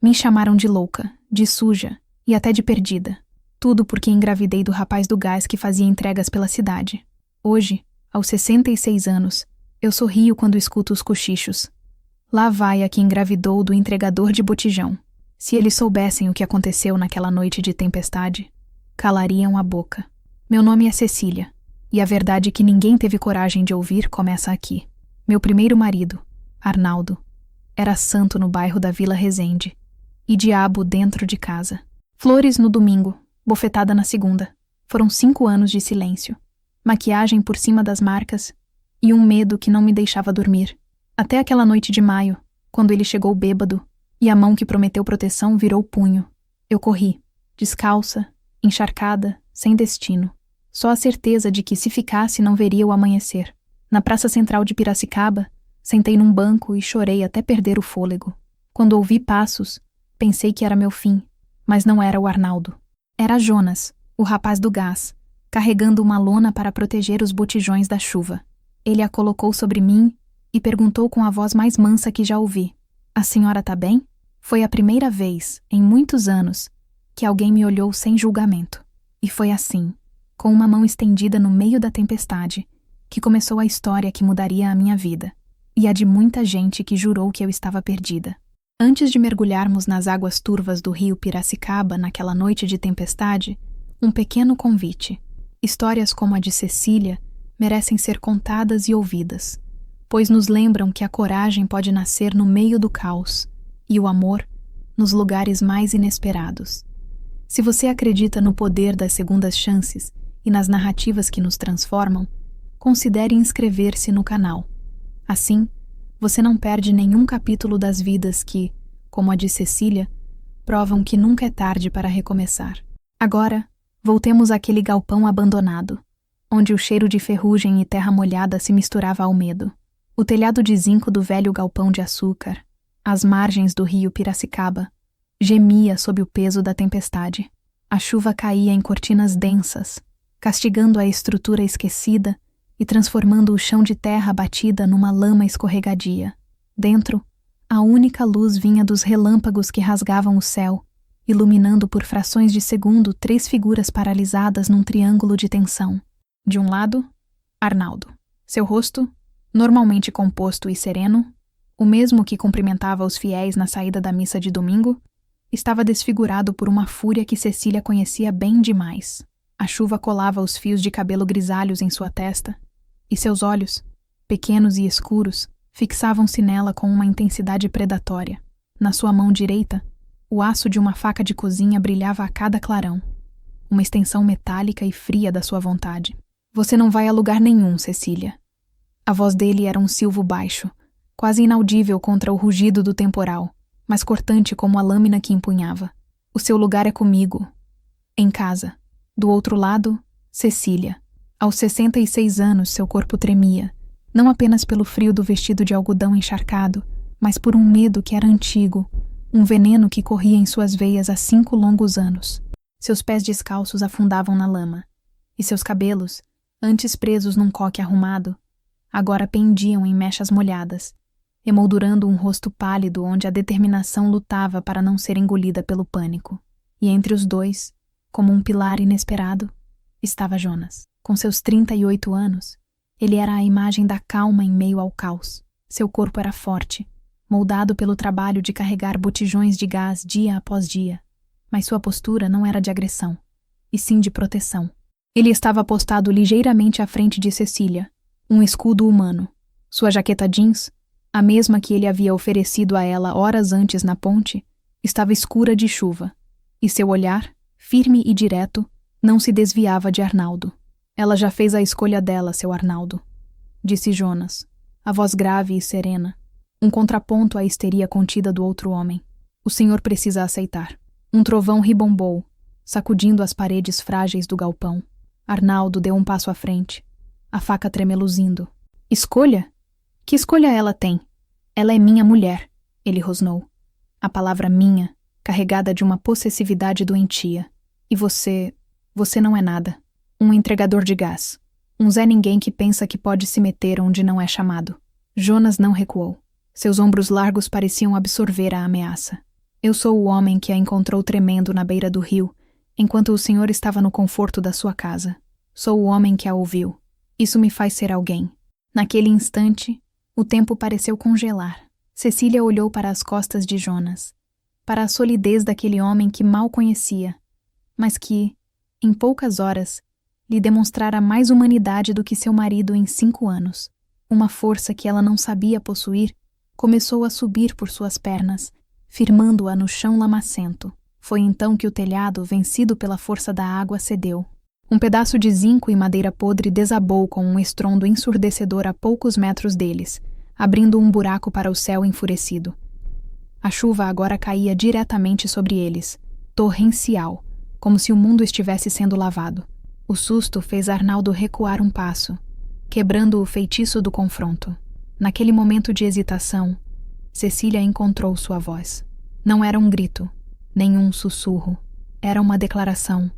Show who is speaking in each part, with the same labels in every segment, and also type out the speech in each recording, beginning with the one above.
Speaker 1: Me chamaram de louca, de suja e até de perdida. Tudo porque engravidei do rapaz do gás que fazia entregas pela cidade. Hoje, aos 66 anos, eu sorrio quando escuto os cochichos. Lá vai a que engravidou do entregador de botijão. Se eles soubessem o que aconteceu naquela noite de tempestade, calariam a boca. Meu nome é Cecília, e a verdade que ninguém teve coragem de ouvir começa aqui. Meu primeiro marido, Arnaldo, era santo no bairro da Vila Resende, e diabo dentro de casa. Flores no domingo, bofetada na segunda. Foram 5 anos de silêncio, maquiagem por cima das marcas e um medo que não me deixava dormir. Até aquela noite de maio, quando ele chegou bêbado e a mão que prometeu proteção virou punho. Eu corri, descalça, encharcada, sem destino. Só a certeza de que se ficasse não veria o amanhecer. Na praça central de Piracicaba, sentei num banco e chorei até perder o fôlego. Quando ouvi passos, pensei que era meu fim, mas não era o Arnaldo. Era Jonas, o rapaz do gás, carregando uma lona para proteger os botijões da chuva. Ele a colocou sobre mim e perguntou com a voz mais mansa que já ouvi: "A senhora tá bem?" Foi a primeira vez, em muitos anos, que alguém me olhou sem julgamento. E foi assim, com uma mão estendida no meio da tempestade, que começou a história que mudaria a minha vida, e a de muita gente que jurou que eu estava perdida. Antes de mergulharmos nas águas turvas do rio Piracicaba naquela noite de tempestade, um pequeno convite. Histórias como a de Cecília merecem ser contadas e ouvidas, pois nos lembram que a coragem pode nascer no meio do caos e o amor nos lugares mais inesperados. Se você acredita no poder das segundas chances e nas narrativas que nos transformam, considere inscrever-se no canal. Assim, você não perde nenhum capítulo das vidas que, como a de Cecília, provam que nunca é tarde para recomeçar. Agora, voltemos àquele galpão abandonado, onde o cheiro de ferrugem e terra molhada se misturava ao medo. O telhado de zinco do velho galpão de açúcar, às margens do rio Piracicaba, gemia sob o peso da tempestade. A chuva caía em cortinas densas, castigando a estrutura esquecida e transformando o chão de terra batida numa lama escorregadia. Dentro, a única luz vinha dos relâmpagos que rasgavam o céu, iluminando por frações de segundo 3 figuras paralisadas num triângulo de tensão. De um lado, Arnaldo. Seu rosto, normalmente composto e sereno, o mesmo que cumprimentava os fiéis na saída da missa de domingo, estava desfigurado por uma fúria que Cecília conhecia bem demais. A chuva colava os fios de cabelo grisalhos em sua testa, e seus olhos, pequenos e escuros, fixavam-se nela com uma intensidade predatória. Na sua mão direita, o aço de uma faca de cozinha brilhava a cada clarão, uma extensão metálica e fria da sua vontade. "Você não vai a lugar nenhum, Cecília." A voz dele era um silvo baixo, quase inaudível contra o rugido do temporal, mas cortante como a lâmina que empunhava. "O seu lugar é comigo, em casa." Do outro lado, Cecília. Aos 66 anos, seu corpo tremia, não apenas pelo frio do vestido de algodão encharcado, mas por um medo que era antigo, um veneno que corria em suas veias há 5 longos anos. Seus pés descalços afundavam na lama, e seus cabelos, antes presos num coque arrumado, agora pendiam em mechas molhadas, emoldurando um rosto pálido onde a determinação lutava para não ser engolida pelo pânico. E entre os dois, como um pilar inesperado, estava Jonas. Com seus 38 anos, ele era a imagem da calma em meio ao caos. Seu corpo era forte, moldado pelo trabalho de carregar botijões de gás dia após dia, mas sua postura não era de agressão, e sim de proteção. Ele estava postado ligeiramente à frente de Cecília, um escudo humano. Sua jaqueta jeans, a mesma que ele havia oferecido a ela horas antes na ponte, estava escura de chuva, e seu olhar, firme e direto, não se desviava de Arnaldo. "Ela já fez a escolha dela, seu Arnaldo", disse Jonas, a voz grave e serena, um contraponto à histeria contida do outro homem. "O senhor precisa aceitar." Um trovão ribombou, sacudindo as paredes frágeis do galpão. Arnaldo deu um passo à frente, a faca tremeluzindo. "Escolha? Que escolha ela tem? Ela é minha mulher", ele rosnou. A palavra minha, carregada de uma possessividade doentia. "E você não é nada. Um entregador de gás. Um Zé Ninguém que pensa que pode se meter onde não é chamado." Jonas não recuou. Seus ombros largos pareciam absorver a ameaça. Eu sou o homem que a encontrou tremendo na beira do rio, enquanto o senhor estava no conforto da sua casa. Sou o homem que a ouviu. Isso me faz ser alguém. Naquele instante, o tempo pareceu congelar. Cecília olhou para as costas de Jonas, para a solidez daquele homem que mal conhecia, mas que, em poucas horas, lhe demonstrara mais humanidade do que seu marido em 5 anos. Uma força que ela não sabia possuir começou a subir por suas pernas, firmando-a no chão lamacento. Foi então que o telhado, vencido pela força da água, cedeu. Um pedaço de zinco e madeira podre desabou com um estrondo ensurdecedor a poucos metros deles, abrindo um buraco para o céu enfurecido. A chuva agora caía diretamente sobre eles, torrencial, como se o mundo estivesse sendo lavado. O susto fez Arnaldo recuar um passo, quebrando o feitiço do confronto. Naquele momento de hesitação, Cecília encontrou sua voz. Não era um grito, nem um sussurro. Era uma declaração,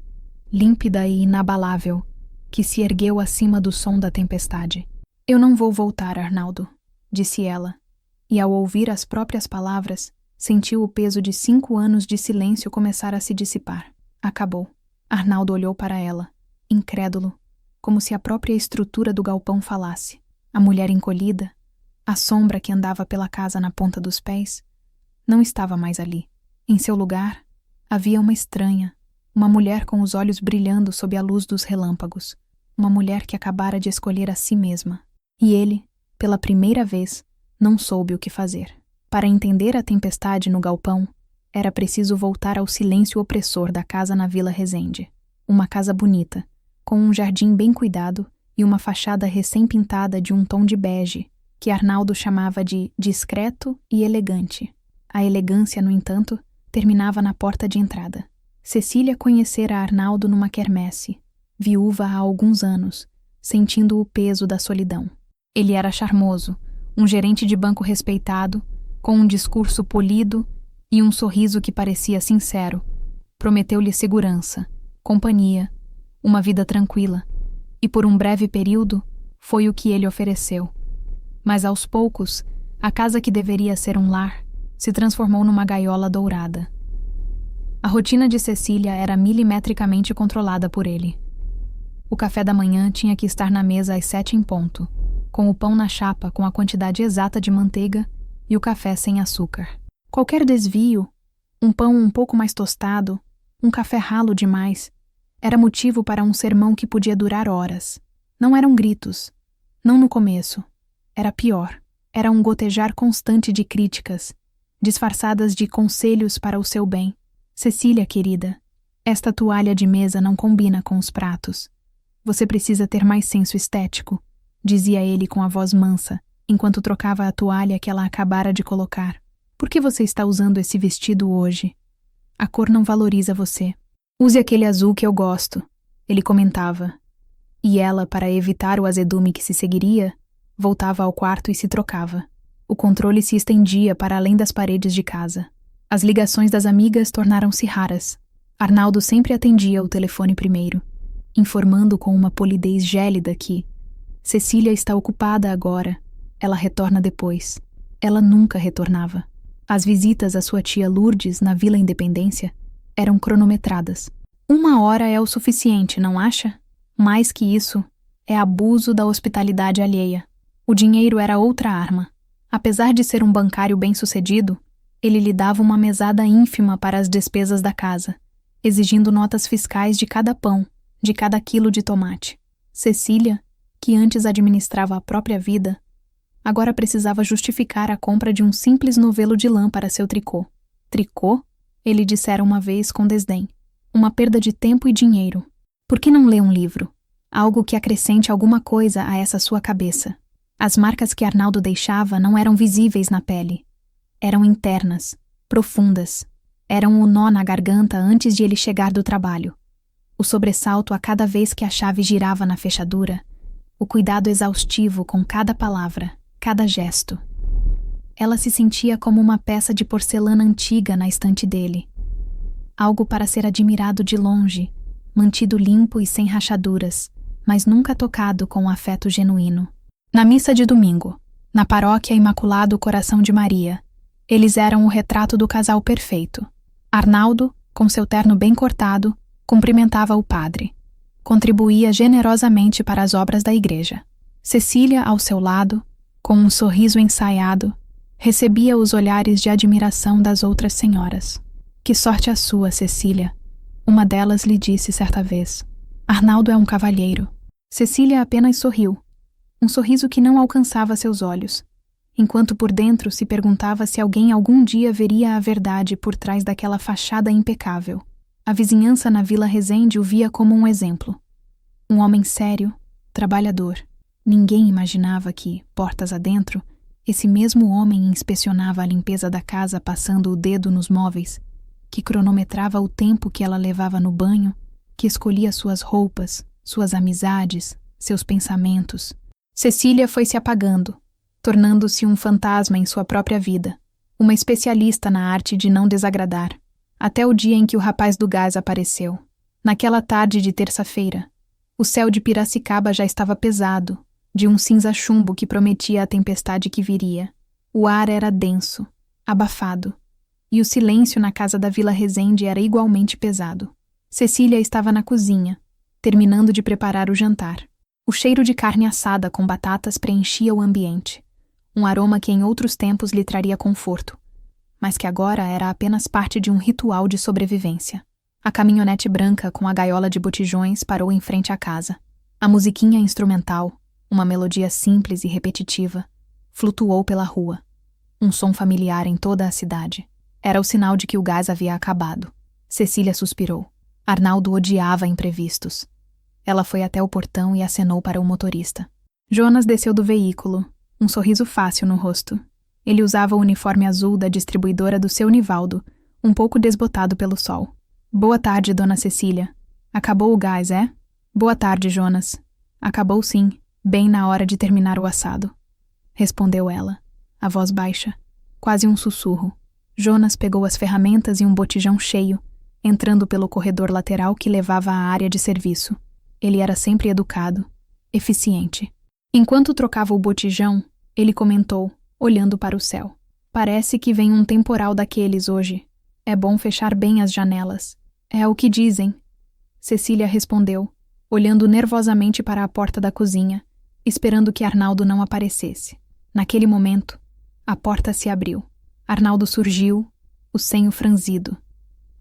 Speaker 1: límpida e inabalável, que se ergueu acima do som da tempestade. Eu não vou voltar, Arnaldo, disse ela, e ao ouvir as próprias palavras, sentiu o peso de 5 anos de silêncio começar a se dissipar. Acabou. Arnaldo olhou para ela, incrédulo, como se a própria estrutura do galpão falasse. A mulher encolhida, a sombra que andava pela casa na ponta dos pés, não estava mais ali. Em seu lugar, havia uma estranha, uma mulher com os olhos brilhando sob a luz dos relâmpagos, uma mulher que acabara de escolher a si mesma. E ele, pela primeira vez, não soube o que fazer. Para entender a tempestade no galpão, era preciso voltar ao silêncio opressor da casa na Vila Resende. Uma casa bonita, com um jardim bem cuidado e uma fachada recém-pintada de um tom de bege, que Arnaldo chamava de discreto e elegante. A elegância, no entanto, terminava na porta de entrada. Cecília conhecera Arnaldo numa quermesse, viúva há alguns anos, sentindo o peso da solidão. Ele era charmoso, um gerente de banco respeitado, com um discurso polido e um sorriso que parecia sincero. Prometeu-lhe segurança, companhia, uma vida tranquila, e por um breve período foi o que ele ofereceu. Mas aos poucos, a casa que deveria ser um lar se transformou numa gaiola dourada. A rotina de Cecília era milimetricamente controlada por ele. O café da manhã tinha que estar na mesa às 7 em ponto, com o pão na chapa com a quantidade exata de manteiga e o café sem açúcar. Qualquer desvio, um pão um pouco mais tostado, um café ralo demais, era motivo para um sermão que podia durar horas. Não eram gritos, não no começo. Era pior. Era um gotejar constante de críticas, disfarçadas de conselhos para o seu bem. Cecília, querida, esta toalha de mesa não combina com os pratos. Você precisa ter mais senso estético, dizia ele com a voz mansa, enquanto trocava a toalha que ela acabara de colocar. Por que você está usando esse vestido hoje? A cor não valoriza você. Use aquele azul que eu gosto, ele comentava. E ela, para evitar o azedume que se seguiria, voltava ao quarto e se trocava. O controle se estendia para além das paredes de casa. As ligações das amigas tornaram-se raras. Arnaldo sempre atendia o telefone primeiro, informando com uma polidez gélida que Cecília está ocupada agora, ela retorna depois. Ela nunca retornava. As visitas à sua tia Lourdes na Vila Independência eram cronometradas. 1 hora é o suficiente, não acha? Mais que isso, é abuso da hospitalidade alheia. O dinheiro era outra arma. Apesar de ser um bancário bem-sucedido, ele lhe dava uma mesada ínfima para as despesas da casa, exigindo notas fiscais de cada pão, de cada quilo de tomate. Cecília, que antes administrava a própria vida, agora precisava justificar a compra de um simples novelo de lã para seu tricô. Tricô? Ele dissera uma vez com desdém. Uma perda de tempo e dinheiro. Por que não lê um livro? Algo que acrescente alguma coisa a essa sua cabeça. As marcas que Arnaldo deixava não eram visíveis na pele. Eram internas, profundas. Eram o nó na garganta antes de ele chegar do trabalho. O sobressalto a cada vez que a chave girava na fechadura. O cuidado exaustivo com cada palavra, cada gesto. Ela se sentia como uma peça de porcelana antiga na estante dele. Algo para ser admirado de longe, mantido limpo e sem rachaduras, mas nunca tocado com um afeto genuíno. Na missa de domingo, na paróquia Imaculado Coração de Maria, Eles eram o retrato do casal perfeito. Arnaldo, com seu terno bem cortado, cumprimentava o padre. Contribuía generosamente para as obras da igreja. Cecília, ao seu lado, com um sorriso ensaiado, recebia os olhares de admiração das outras senhoras. Que sorte a sua, Cecília! Uma delas lhe disse certa vez. Arnaldo é um cavalheiro. Cecília apenas sorriu. Um sorriso que não alcançava seus olhos, enquanto por dentro se perguntava se alguém algum dia veria a verdade por trás daquela fachada impecável. A vizinhança na Vila Resende o via como um exemplo. Um homem sério, trabalhador. Ninguém imaginava que, portas adentro, esse mesmo homem inspecionava a limpeza da casa passando o dedo nos móveis, que cronometrava o tempo que ela levava no banho, que escolhia suas roupas, suas amizades, seus pensamentos. Cecília foi se apagando, tornando-se um fantasma em sua própria vida, uma especialista na arte de não desagradar, até o dia em que o rapaz do gás apareceu. Naquela tarde de terça-feira, o céu de Piracicaba já estava pesado, de um cinza chumbo que prometia a tempestade que viria. O ar era denso, abafado, e o silêncio na casa da Vila Resende era igualmente pesado. Cecília estava na cozinha, terminando de preparar o jantar. O cheiro de carne assada com batatas preenchia o ambiente, um aroma que em outros tempos lhe traria conforto, mas que agora era apenas parte de um ritual de sobrevivência. A caminhonete branca com a gaiola de botijões parou em frente à casa. A musiquinha instrumental, uma melodia simples e repetitiva, flutuou pela rua. Um som familiar em toda a cidade. Era o sinal de que o gás havia acabado. Cecília suspirou. Arnaldo odiava imprevistos. Ela foi até o portão e acenou para o motorista. Jonas desceu do veículo, um sorriso fácil no rosto. Ele usava o uniforme azul da distribuidora do seu Nivaldo, um pouco desbotado pelo sol. Boa tarde, dona Cecília. Acabou o gás, é? Boa tarde, Jonas. Acabou sim, bem na hora de terminar o assado. Respondeu ela, a voz baixa, quase um sussurro. Jonas pegou as ferramentas e um botijão cheio, entrando pelo corredor lateral que levava à área de serviço. Ele era sempre educado, eficiente. Enquanto trocava o botijão, ele comentou, olhando para o céu. Parece que vem um temporal daqueles hoje. É bom fechar bem as janelas. É o que dizem. Cecília respondeu, olhando nervosamente para a porta da cozinha, esperando que Arnaldo não aparecesse. Naquele momento, a porta se abriu. Arnaldo surgiu, o senho franzido.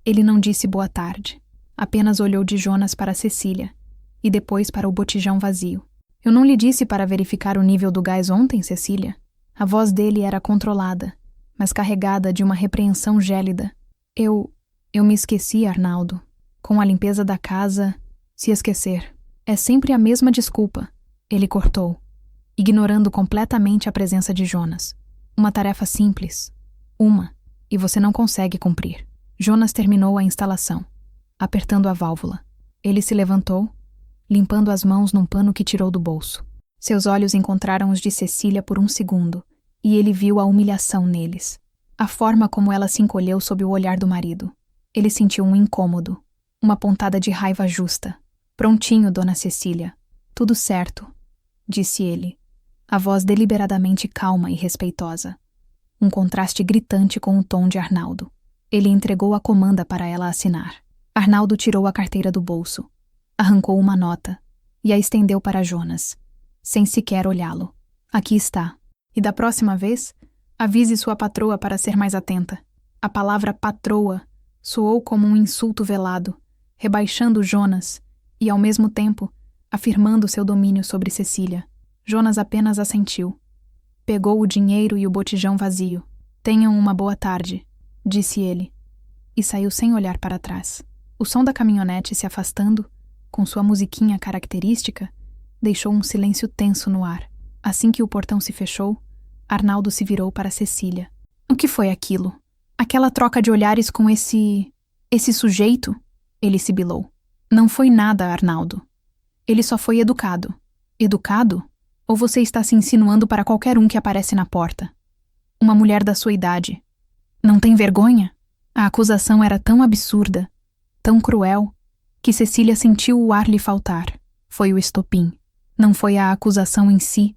Speaker 1: Ele não disse boa tarde. Apenas olhou de Jonas para Cecília e depois para o botijão vazio. Eu não lhe disse para verificar o nível do gás ontem, Cecília? A voz dele era controlada, mas carregada de uma repreensão gélida. Eu me esqueci, Arnaldo. Com a limpeza da casa, se esquecer. É sempre a mesma desculpa. Ele cortou, ignorando completamente a presença de Jonas. Uma tarefa simples. E você não consegue cumprir. Jonas terminou a instalação, apertando a válvula. Ele se levantou, limpando as mãos num pano que tirou do bolso. Seus olhos encontraram os de Cecília por um segundo, e ele viu a humilhação neles. A forma como ela se encolheu sob o olhar do marido. Ele sentiu um incômodo, uma pontada de raiva justa. Prontinho, dona Cecília. Tudo certo, disse ele, a voz deliberadamente calma e respeitosa. Um contraste gritante com o tom de Arnaldo. Ele entregou a comanda para ela assinar. Arnaldo tirou a carteira do bolso, arrancou uma nota e a estendeu para Jonas, sem sequer olhá-lo. Aqui está. E da próxima vez, avise sua patroa para ser mais atenta. A palavra patroa soou como um insulto velado, rebaixando Jonas e, ao mesmo tempo, afirmando seu domínio sobre Cecília. Jonas apenas assentiu. Pegou o dinheiro e o botijão vazio. Tenham uma boa tarde, disse ele, e saiu sem olhar para trás. O som da caminhonete se afastando, com sua musiquinha característica, deixou um silêncio tenso no ar. Assim que o portão se fechou, Arnaldo se virou para Cecília. O que foi aquilo? Aquela troca de olhares com esse sujeito? Ele sibilou. Não foi nada, Arnaldo. Ele só foi educado. Educado? Ou você está se insinuando para qualquer um que aparece na porta? Uma mulher da sua idade. Não tem vergonha? A acusação era tão absurda, tão cruel, que Cecília sentiu o ar lhe faltar. Foi o estopim. Não foi a acusação em si,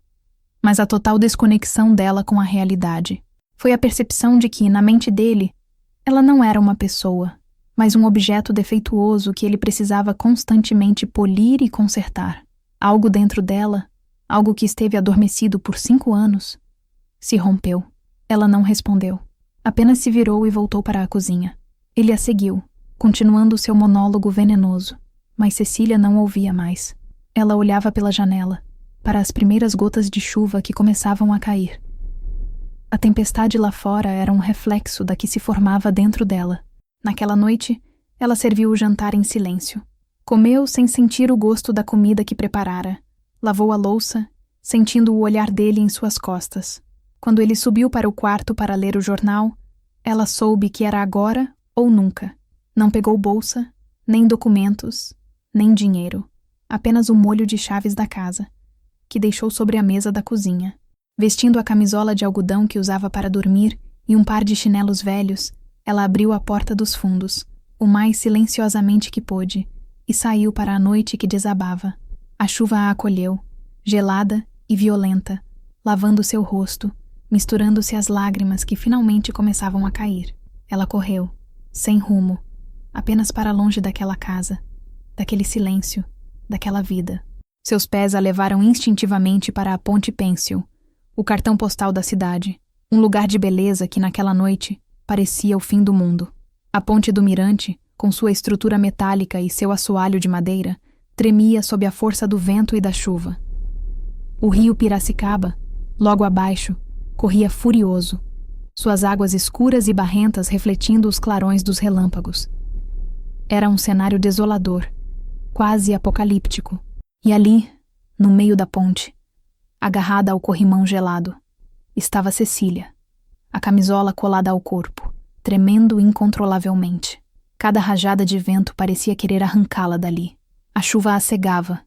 Speaker 1: mas a total desconexão dela com a realidade. Foi a percepção de que, na mente dele, ela não era uma pessoa, mas um objeto defeituoso que ele precisava constantemente polir e consertar. Algo dentro dela, algo que esteve adormecido por 5 anos, se rompeu. Ela não respondeu. Apenas se virou e voltou para a cozinha. Ele a seguiu, continuando seu monólogo venenoso, mas Cecília não ouvia mais. Ela olhava pela janela, para as primeiras gotas de chuva que começavam a cair. A tempestade lá fora era um reflexo da que se formava dentro dela. Naquela noite, ela serviu o jantar em silêncio. Comeu sem sentir o gosto da comida que preparara. Lavou a louça, sentindo o olhar dele em suas costas. Quando ele subiu para o quarto para ler o jornal, ela soube que era agora ou nunca. Não pegou bolsa, nem documentos, nem dinheiro. Apenas o molho de chaves da casa, que deixou sobre a mesa da cozinha. Vestindo a camisola de algodão que usava para dormir e um par de chinelos velhos, ela abriu a porta dos fundos, o mais silenciosamente que pôde, e saiu para a noite que desabava. A chuva a acolheu, gelada e violenta, lavando seu rosto, misturando-se às lágrimas que finalmente começavam a cair. Ela correu, sem rumo, apenas para longe daquela casa, daquele silêncio, daquela vida. Seus pés a levaram instintivamente para a Ponte Pencil, o cartão postal da cidade, um lugar de beleza que naquela noite parecia o fim do mundo. A ponte do mirante, com sua estrutura metálica e seu assoalho de madeira, tremia sob a força do vento e da chuva. O rio Piracicaba, logo abaixo, corria furioso, suas águas escuras e barrentas refletindo os clarões dos relâmpagos. Era um cenário desolador, quase apocalíptico. E ali, no meio da ponte, agarrada ao corrimão gelado, estava Cecília, a camisola colada ao corpo, tremendo incontrolavelmente. Cada rajada de vento parecia querer arrancá-la dali. A chuva a cegava,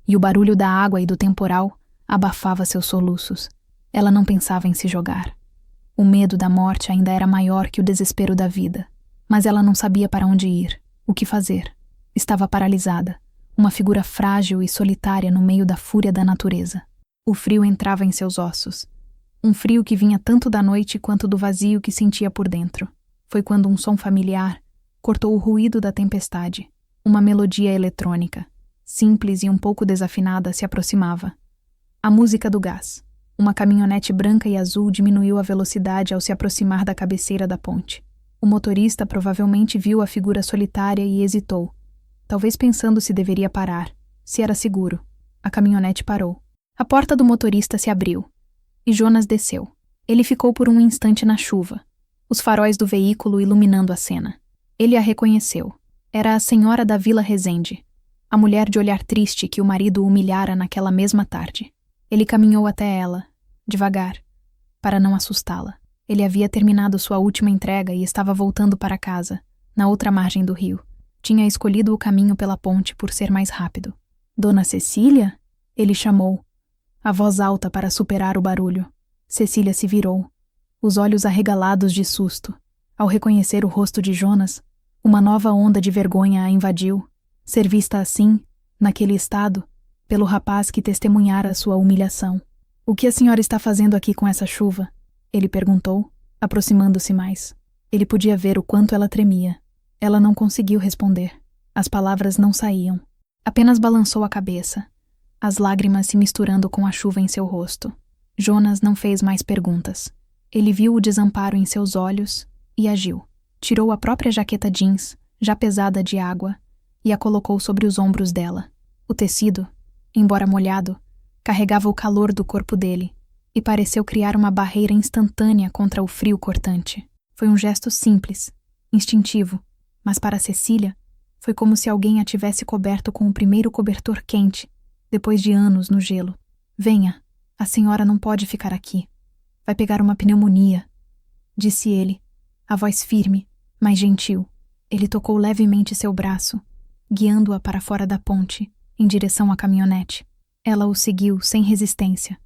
Speaker 1: e o barulho da água e do temporal abafava seus soluços. Ela não pensava em se jogar. O medo da morte ainda era maior que o desespero da vida, mas ela não sabia para onde ir, o que fazer. Estava paralisada, uma figura frágil e solitária no meio da fúria da natureza. O frio entrava em seus ossos, um frio que vinha tanto da noite quanto do vazio que sentia por dentro. Foi quando um som familiar cortou o ruído da tempestade. Uma melodia eletrônica, simples e um pouco desafinada, se aproximava. A música do gás. Uma caminhonete branca e azul diminuiu a velocidade ao se aproximar da cabeceira da ponte. O motorista provavelmente viu a figura solitária e hesitou, talvez pensando se deveria parar, se era seguro. A caminhonete parou. A porta do motorista se abriu, e Jonas desceu. Ele ficou por um instante na chuva, os faróis do veículo iluminando a cena. Ele a reconheceu. Era a senhora da Vila Resende, a mulher de olhar triste que o marido humilhara naquela mesma tarde. Ele caminhou até ela, devagar, para não assustá-la. Ele havia terminado sua última entrega e estava voltando para casa, na outra margem do rio. Tinha escolhido o caminho pela ponte por ser mais rápido. Dona Cecília? Ele chamou, a voz alta para superar o barulho. Cecília se virou, os olhos arregalados de susto. Ao reconhecer o rosto de Jonas, uma nova onda de vergonha a invadiu. Ser vista assim, naquele estado, pelo rapaz que testemunhara sua humilhação. O que a senhora está fazendo aqui com essa chuva? Ele perguntou, aproximando-se mais. Ele podia ver o quanto ela tremia. Ela não conseguiu responder. As palavras não saíam. Apenas balançou a cabeça, as lágrimas se misturando com a chuva em seu rosto. Jonas não fez mais perguntas. Ele viu o desamparo em seus olhos e agiu. Tirou a própria jaqueta jeans, já pesada de água, e a colocou sobre os ombros dela. O tecido, embora molhado, carregava o calor do corpo dele e pareceu criar uma barreira instantânea contra o frio cortante. Foi um gesto simples, instintivo, mas para Cecília foi como se alguém a tivesse coberto com o primeiro cobertor quente, depois de anos no gelo. Venha, a senhora não pode ficar aqui. Vai pegar uma pneumonia, disse ele, a voz firme, mas gentil. Ele tocou levemente seu braço, guiando-a para fora da ponte, em direção à caminhonete. Ela o seguiu sem resistência,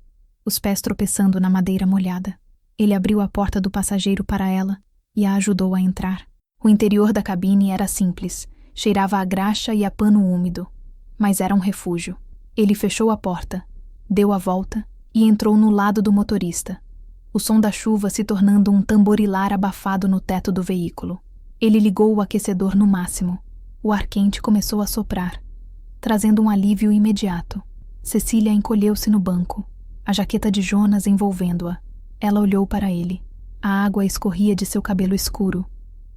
Speaker 1: os pés tropeçando na madeira molhada. Ele abriu a porta do passageiro para ela e a ajudou a entrar. O interior da cabine era simples, cheirava a graxa e a pano úmido, mas era um refúgio. Ele fechou a porta, deu a volta e entrou no lado do motorista. o som da chuva se tornando um tamborilar abafado no teto do veículo. Ele ligou o aquecedor no máximo. O ar quente começou a soprar, trazendo um alívio imediato. Cecília encolheu-se no banco, a jaqueta de Jonas envolvendo-a. Ela olhou para ele. A água escorria de seu cabelo escuro,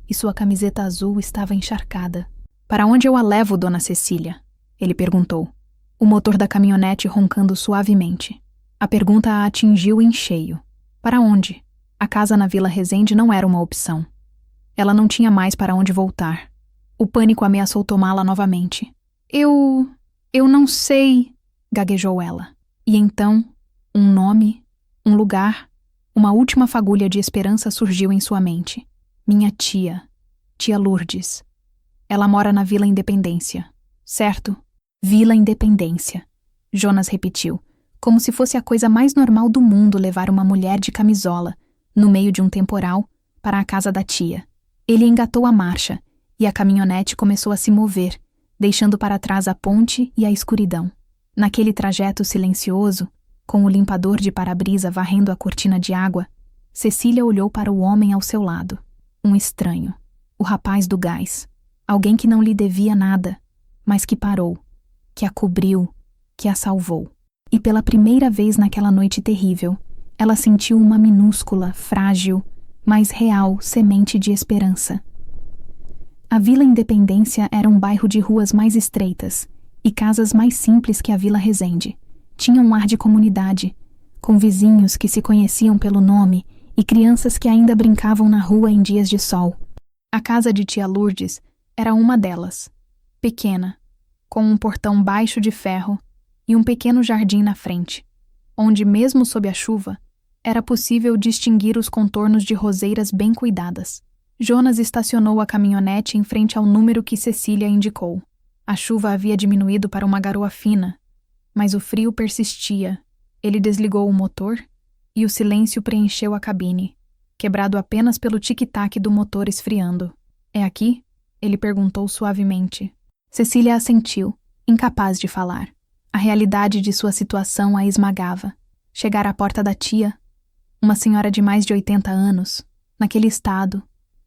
Speaker 1: e sua camiseta azul estava encharcada. "Para onde eu a levo, dona Cecília?" ele perguntou, o motor da caminhonete roncando suavemente. A pergunta a atingiu em cheio. Para onde? A casa na Vila Resende não era uma opção. Ela não tinha mais para onde voltar. O pânico ameaçou tomá-la novamente. Eu não sei", gaguejou ela. E então, um nome, um lugar, uma última fagulha de esperança surgiu em sua mente. Minha tia Lourdes. Ela mora na Vila Independência. Certo? Vila Independência. Jonas repetiu, como se fosse a coisa mais normal do mundo levar uma mulher de camisola, no meio de um temporal, para a casa da tia. Ele engatou a marcha, e a caminhonete começou a se mover, deixando para trás a ponte e a escuridão. Naquele trajeto silencioso, com o limpador de para-brisa varrendo a cortina de água, Cecília olhou para o homem ao seu lado. Um estranho. O rapaz do gás. Alguém que não lhe devia nada, mas que parou, que a cobriu, que a salvou. E pela primeira vez naquela noite terrível, ela sentiu uma minúscula, frágil, mas real semente de esperança. A Vila Independência era um bairro de ruas mais estreitas e casas mais simples que a Vila Resende. Tinha um ar de comunidade, com vizinhos que se conheciam pelo nome e crianças que ainda brincavam na rua em dias de sol. A casa de tia Lourdes era uma delas, pequena, com um portão baixo de ferro e um pequeno jardim na frente, onde, mesmo sob a chuva, era possível distinguir os contornos de roseiras bem cuidadas. Jonas estacionou a caminhonete em frente ao número que Cecília indicou. A chuva havia diminuído para uma garoa fina, mas o frio persistia. Ele desligou o motor e o silêncio preencheu a cabine, quebrado apenas pelo tic-tac do motor esfriando. "É aqui?" ele perguntou suavemente. Cecília assentiu, incapaz de falar. A realidade de sua situação a esmagava. Chegar à porta da tia, uma senhora de mais de 80 anos, naquele estado,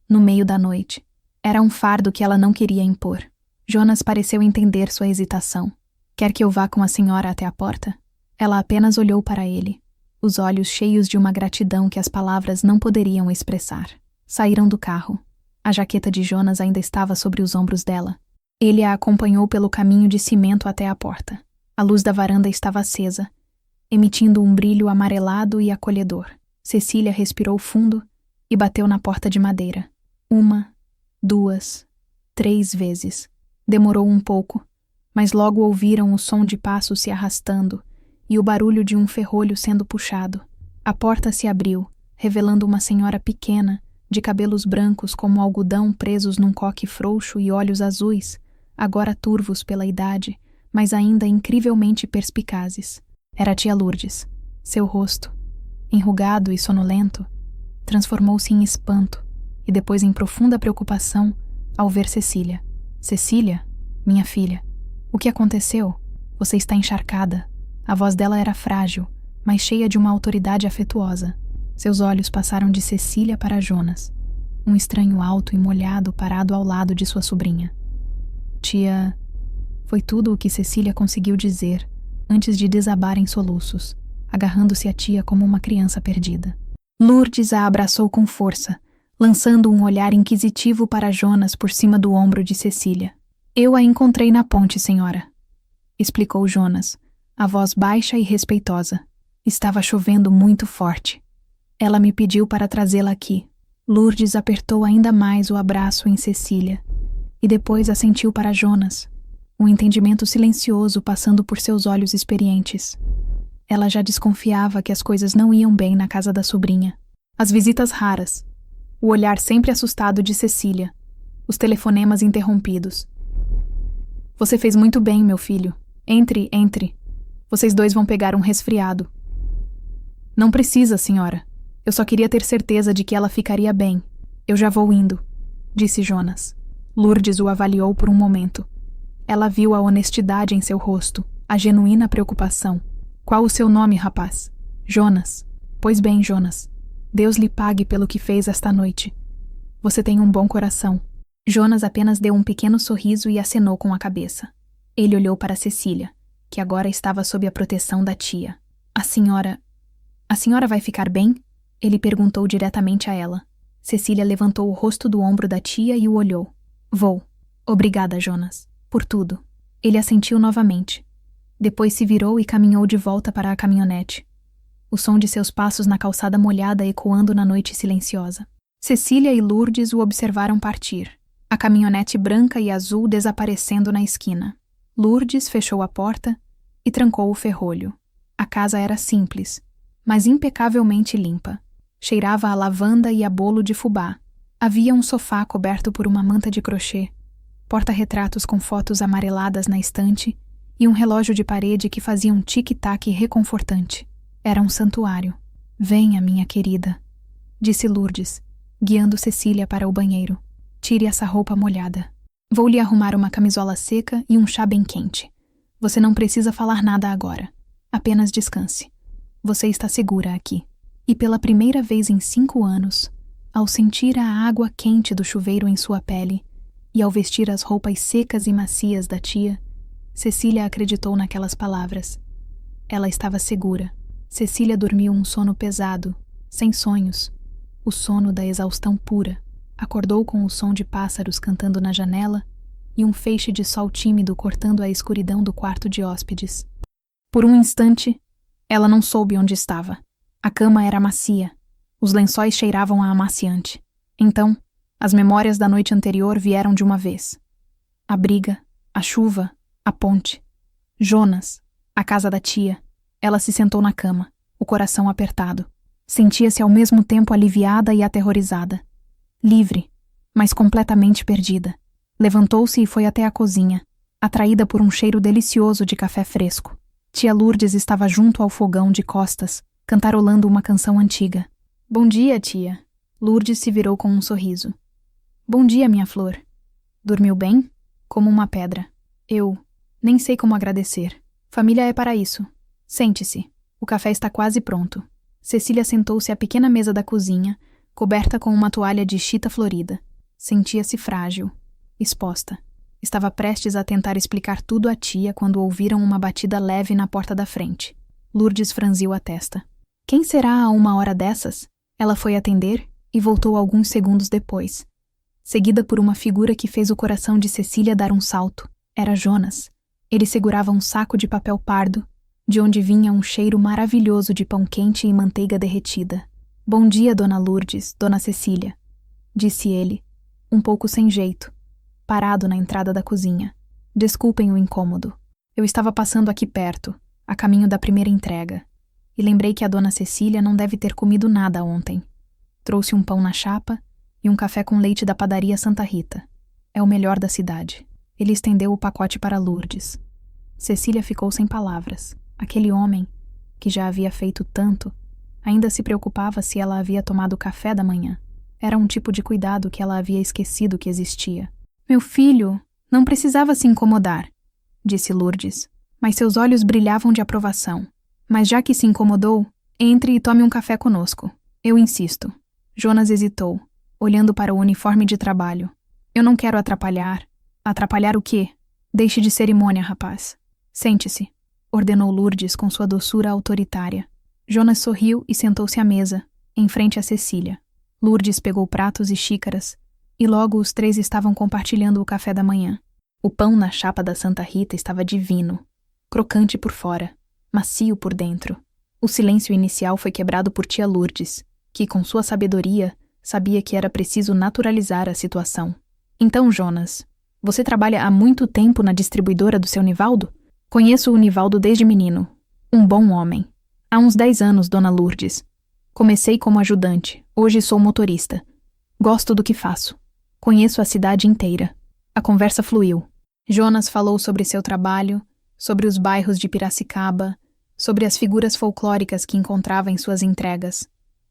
Speaker 1: no meio da noite, era um fardo que ela não queria impor. Jonas pareceu entender sua hesitação. "Quer que eu vá com a senhora até a porta?" Ela apenas olhou para ele, os olhos cheios de uma gratidão que as palavras não poderiam expressar. Saíram do carro. A jaqueta de Jonas ainda estava sobre os ombros dela. Ele a acompanhou pelo caminho de cimento até a porta. A luz da varanda estava acesa, emitindo um brilho amarelado e acolhedor. Cecília respirou fundo e bateu na porta de madeira. 1, 2, 3 vezes. Demorou um pouco, mas logo ouviram o som de passos se arrastando e o barulho de um ferrolho sendo puxado. A porta se abriu, revelando uma senhora pequena, de cabelos brancos como algodão presos num coque frouxo e olhos azuis, agora turvos pela idade, mas ainda incrivelmente perspicazes. Era a tia Lourdes. Seu rosto, enrugado e sonolento, transformou-se em espanto e depois em profunda preocupação ao ver Cecília. "Cecília, minha filha, o que aconteceu? Você está encharcada." A voz dela era frágil, mas cheia de uma autoridade afetuosa. Seus olhos passaram de Cecília para Jonas, um estranho alto e molhado parado ao lado de sua sobrinha. "Tia..." Foi tudo o que Cecília conseguiu dizer antes de desabar em soluços, agarrando-se à tia como uma criança perdida. Lourdes a abraçou com força, lançando um olhar inquisitivo para Jonas por cima do ombro de Cecília. "Eu a encontrei na ponte, senhora", explicou Jonas, a voz baixa e respeitosa. "Estava chovendo muito forte. Ela me pediu para trazê-la aqui." Lourdes apertou ainda mais o abraço em Cecília e depois assentiu para Jonas, um entendimento silencioso passando por seus olhos experientes. Ela já desconfiava que as coisas não iam bem na casa da sobrinha. As visitas raras, o olhar sempre assustado de Cecília, os telefonemas interrompidos. "Você fez muito bem, meu filho. Entre. Vocês dois vão pegar um resfriado." "Não precisa, senhora. Eu só queria ter certeza de que ela ficaria bem. Eu já vou indo", disse Jonas. Lourdes o avaliou por um momento. Ela viu a honestidade em seu rosto, a genuína preocupação. "Qual o seu nome, rapaz?" "Jonas." "Pois bem, Jonas. Deus lhe pague pelo que fez esta noite. Você tem um bom coração. Jonas apenas deu um pequeno sorriso e acenou com a cabeça. Ele olhou para Cecília, que agora estava sob a proteção da tia. A senhora vai ficar bem? Ele perguntou diretamente a ela. Cecília levantou o rosto do ombro da tia e o olhou. Vou. Obrigada, Jonas. Por tudo. Ele assentiu novamente. Depois se virou e caminhou de volta para a caminhonete. O som de seus passos na calçada molhada ecoando na noite silenciosa. Cecília e Lourdes o observaram partir, a caminhonete branca e azul desaparecendo na esquina. Lourdes fechou a porta e trancou o ferrolho. A casa era simples, mas impecavelmente limpa. Cheirava a lavanda e a bolo de fubá. Havia um sofá coberto por uma manta de crochê, porta-retratos com fotos amareladas na estante e um relógio de parede que fazia um tic-tac reconfortante. Era um santuário. Venha, minha querida, disse Lourdes, guiando Cecília para o banheiro. Tire essa roupa molhada. Vou lhe arrumar uma camisola seca e um chá bem quente. Você não precisa falar nada agora. Apenas descanse. Você está segura aqui. E pela primeira vez em 5 anos, ao sentir a água quente do chuveiro em sua pele e ao vestir as roupas secas e macias da tia, Cecília acreditou naquelas palavras. Ela estava segura. Cecília dormiu um sono pesado, sem sonhos, o sono da exaustão pura. Acordou com o som de pássaros cantando na janela e um feixe de sol tímido cortando a escuridão do quarto de hóspedes. Por um instante, ela não soube onde estava. A cama era macia. Os lençóis cheiravam a amaciante. Então, as memórias da noite anterior vieram de uma vez. A briga, a chuva, a ponte. Jonas, a casa da tia. Ela se sentou na cama, o coração apertado. Sentia-se ao mesmo tempo aliviada e aterrorizada. Livre, mas completamente perdida. Levantou-se e foi até a cozinha, atraída por um cheiro delicioso de café fresco. Tia Lourdes estava junto ao fogão de costas, cantarolando uma canção antiga. Bom dia, tia. Lourdes se virou com um sorriso. Bom dia, minha flor. Dormiu bem? Como uma pedra. Eu nem sei como agradecer. Família é para isso. Sente-se. O café está quase pronto. Cecília sentou-se à pequena mesa da cozinha, coberta com uma toalha de chita florida. Sentia-se frágil, exposta. Estava prestes a tentar explicar tudo à tia quando ouviram uma batida leve na porta da frente. Lourdes franziu a testa. Quem será a uma hora dessas? Ela foi atender e voltou alguns segundos depois, seguida por uma figura que fez o coração de Cecília dar um salto. Era Jonas. Ele segurava um saco de papel pardo, de onde vinha um cheiro maravilhoso de pão quente e manteiga derretida. Bom dia, dona Lourdes, dona Cecília, disse ele, um pouco sem jeito, parado na entrada da cozinha. Desculpem o incômodo. Eu estava passando aqui perto, a caminho da primeira entrega, e lembrei que a dona Cecília não deve ter comido nada ontem. Trouxe um pão na chapa e um café com leite da padaria Santa Rita. É o melhor da cidade. Ele estendeu o pacote para Lourdes. Cecília ficou sem palavras. Aquele homem, que já havia feito tanto, ainda se preocupava se ela havia tomado café da manhã. Era um tipo de cuidado que ela havia esquecido que existia. Meu filho, não precisava se incomodar, disse Lourdes, mas seus olhos brilhavam de aprovação. Mas já que se incomodou, entre e tome um café conosco. Eu insisto. Jonas hesitou, olhando para o uniforme de trabalho. Eu não quero atrapalhar. Atrapalhar o quê? Deixe de cerimônia, rapaz. Sente-se, ordenou Lourdes com sua doçura autoritária. Jonas sorriu e sentou-se à mesa, em frente a Cecília. Lourdes pegou pratos e xícaras, e logo os 3 estavam compartilhando o café da manhã. O pão na chapa da Santa Rita estava divino, crocante por fora, macio por dentro. O silêncio inicial foi quebrado por tia Lourdes, que, com sua sabedoria, sabia que era preciso naturalizar a situação. Então, Jonas, você trabalha há muito tempo na distribuidora do seu Nivaldo? Conheço o Nivaldo desde menino. Um bom homem. Há uns 10 anos, dona Lourdes. Comecei como ajudante, hoje sou motorista. Gosto do que faço. Conheço a cidade inteira. A conversa fluiu. Jonas falou sobre seu trabalho, sobre os bairros de Piracicaba, sobre as figuras folclóricas que encontrava em suas entregas.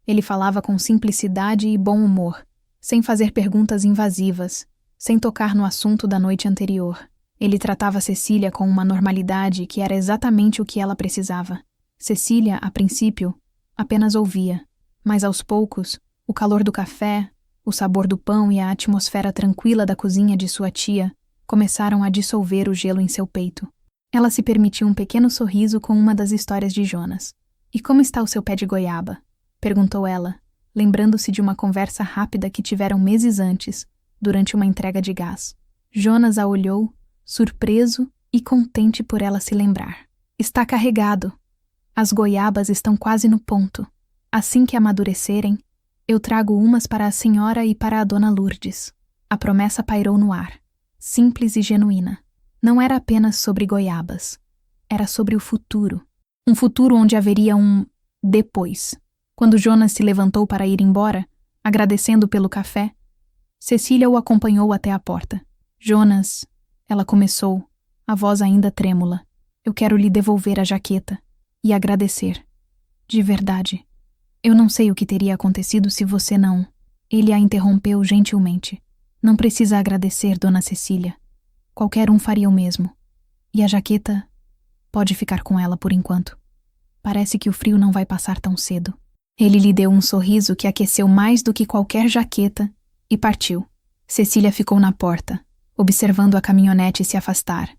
Speaker 1: Ele falava com simplicidade e bom humor, sem fazer perguntas invasivas, sem tocar no assunto da noite anterior. Ele tratava Cecília com uma normalidade que era exatamente o que ela precisava. Cecília, a princípio, apenas ouvia, Mas aos poucos, o calor do café, o sabor do pão e a atmosfera tranquila da cozinha de sua tia começaram a dissolver o gelo em seu peito. Ela se permitiu um pequeno sorriso com uma das histórias de Jonas. "E como está o seu pé de goiaba?" perguntou ela, lembrando-se de uma conversa rápida que tiveram meses antes, durante uma entrega de gás. Jonas a olhou, surpreso e contente por ela se lembrar. "Está carregado. As goiabas estão quase no ponto. Assim que amadurecerem, eu trago umas para a senhora e para a dona Lourdes." A promessa pairou no ar, simples e genuína. Não era apenas sobre goiabas. Era sobre o futuro. Um futuro onde haveria um depois. Quando Jonas se levantou para ir embora, agradecendo pelo café, Cecília o acompanhou até a porta. "Jonas", ela começou, a voz ainda trêmula, "eu quero lhe devolver a jaqueta e agradecer. De verdade. Eu não sei o que teria acontecido se você não..." Ele a interrompeu gentilmente. "Não precisa agradecer, dona Cecília. Qualquer um faria o mesmo. E a jaqueta pode ficar com ela por enquanto. Parece que o frio não vai passar tão cedo." Ele lhe deu um sorriso que aqueceu mais do que qualquer jaqueta e partiu. Cecília ficou na porta, observando a caminhonete se afastar,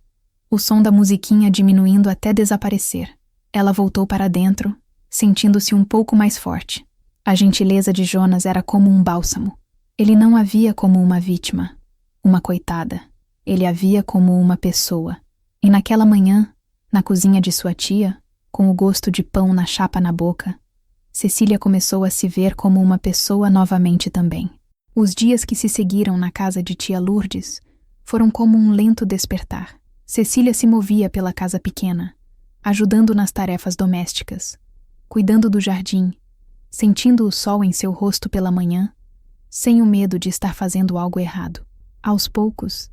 Speaker 1: o som da musiquinha diminuindo até desaparecer. Ela voltou para dentro, sentindo-se um pouco mais forte. A gentileza de Jonas era como um bálsamo. Ele não a via como uma vítima, uma coitada. Ele a via como uma pessoa. E naquela manhã, na cozinha de sua tia, com o gosto de pão na chapa na boca, Cecília começou a se ver como uma pessoa novamente também. Os dias que se seguiram na casa de tia Lourdes foram como um lento despertar. Cecília se movia pela casa pequena, ajudando nas tarefas domésticas, cuidando do jardim, sentindo o sol em seu rosto pela manhã, sem o medo de estar fazendo algo errado. Aos poucos,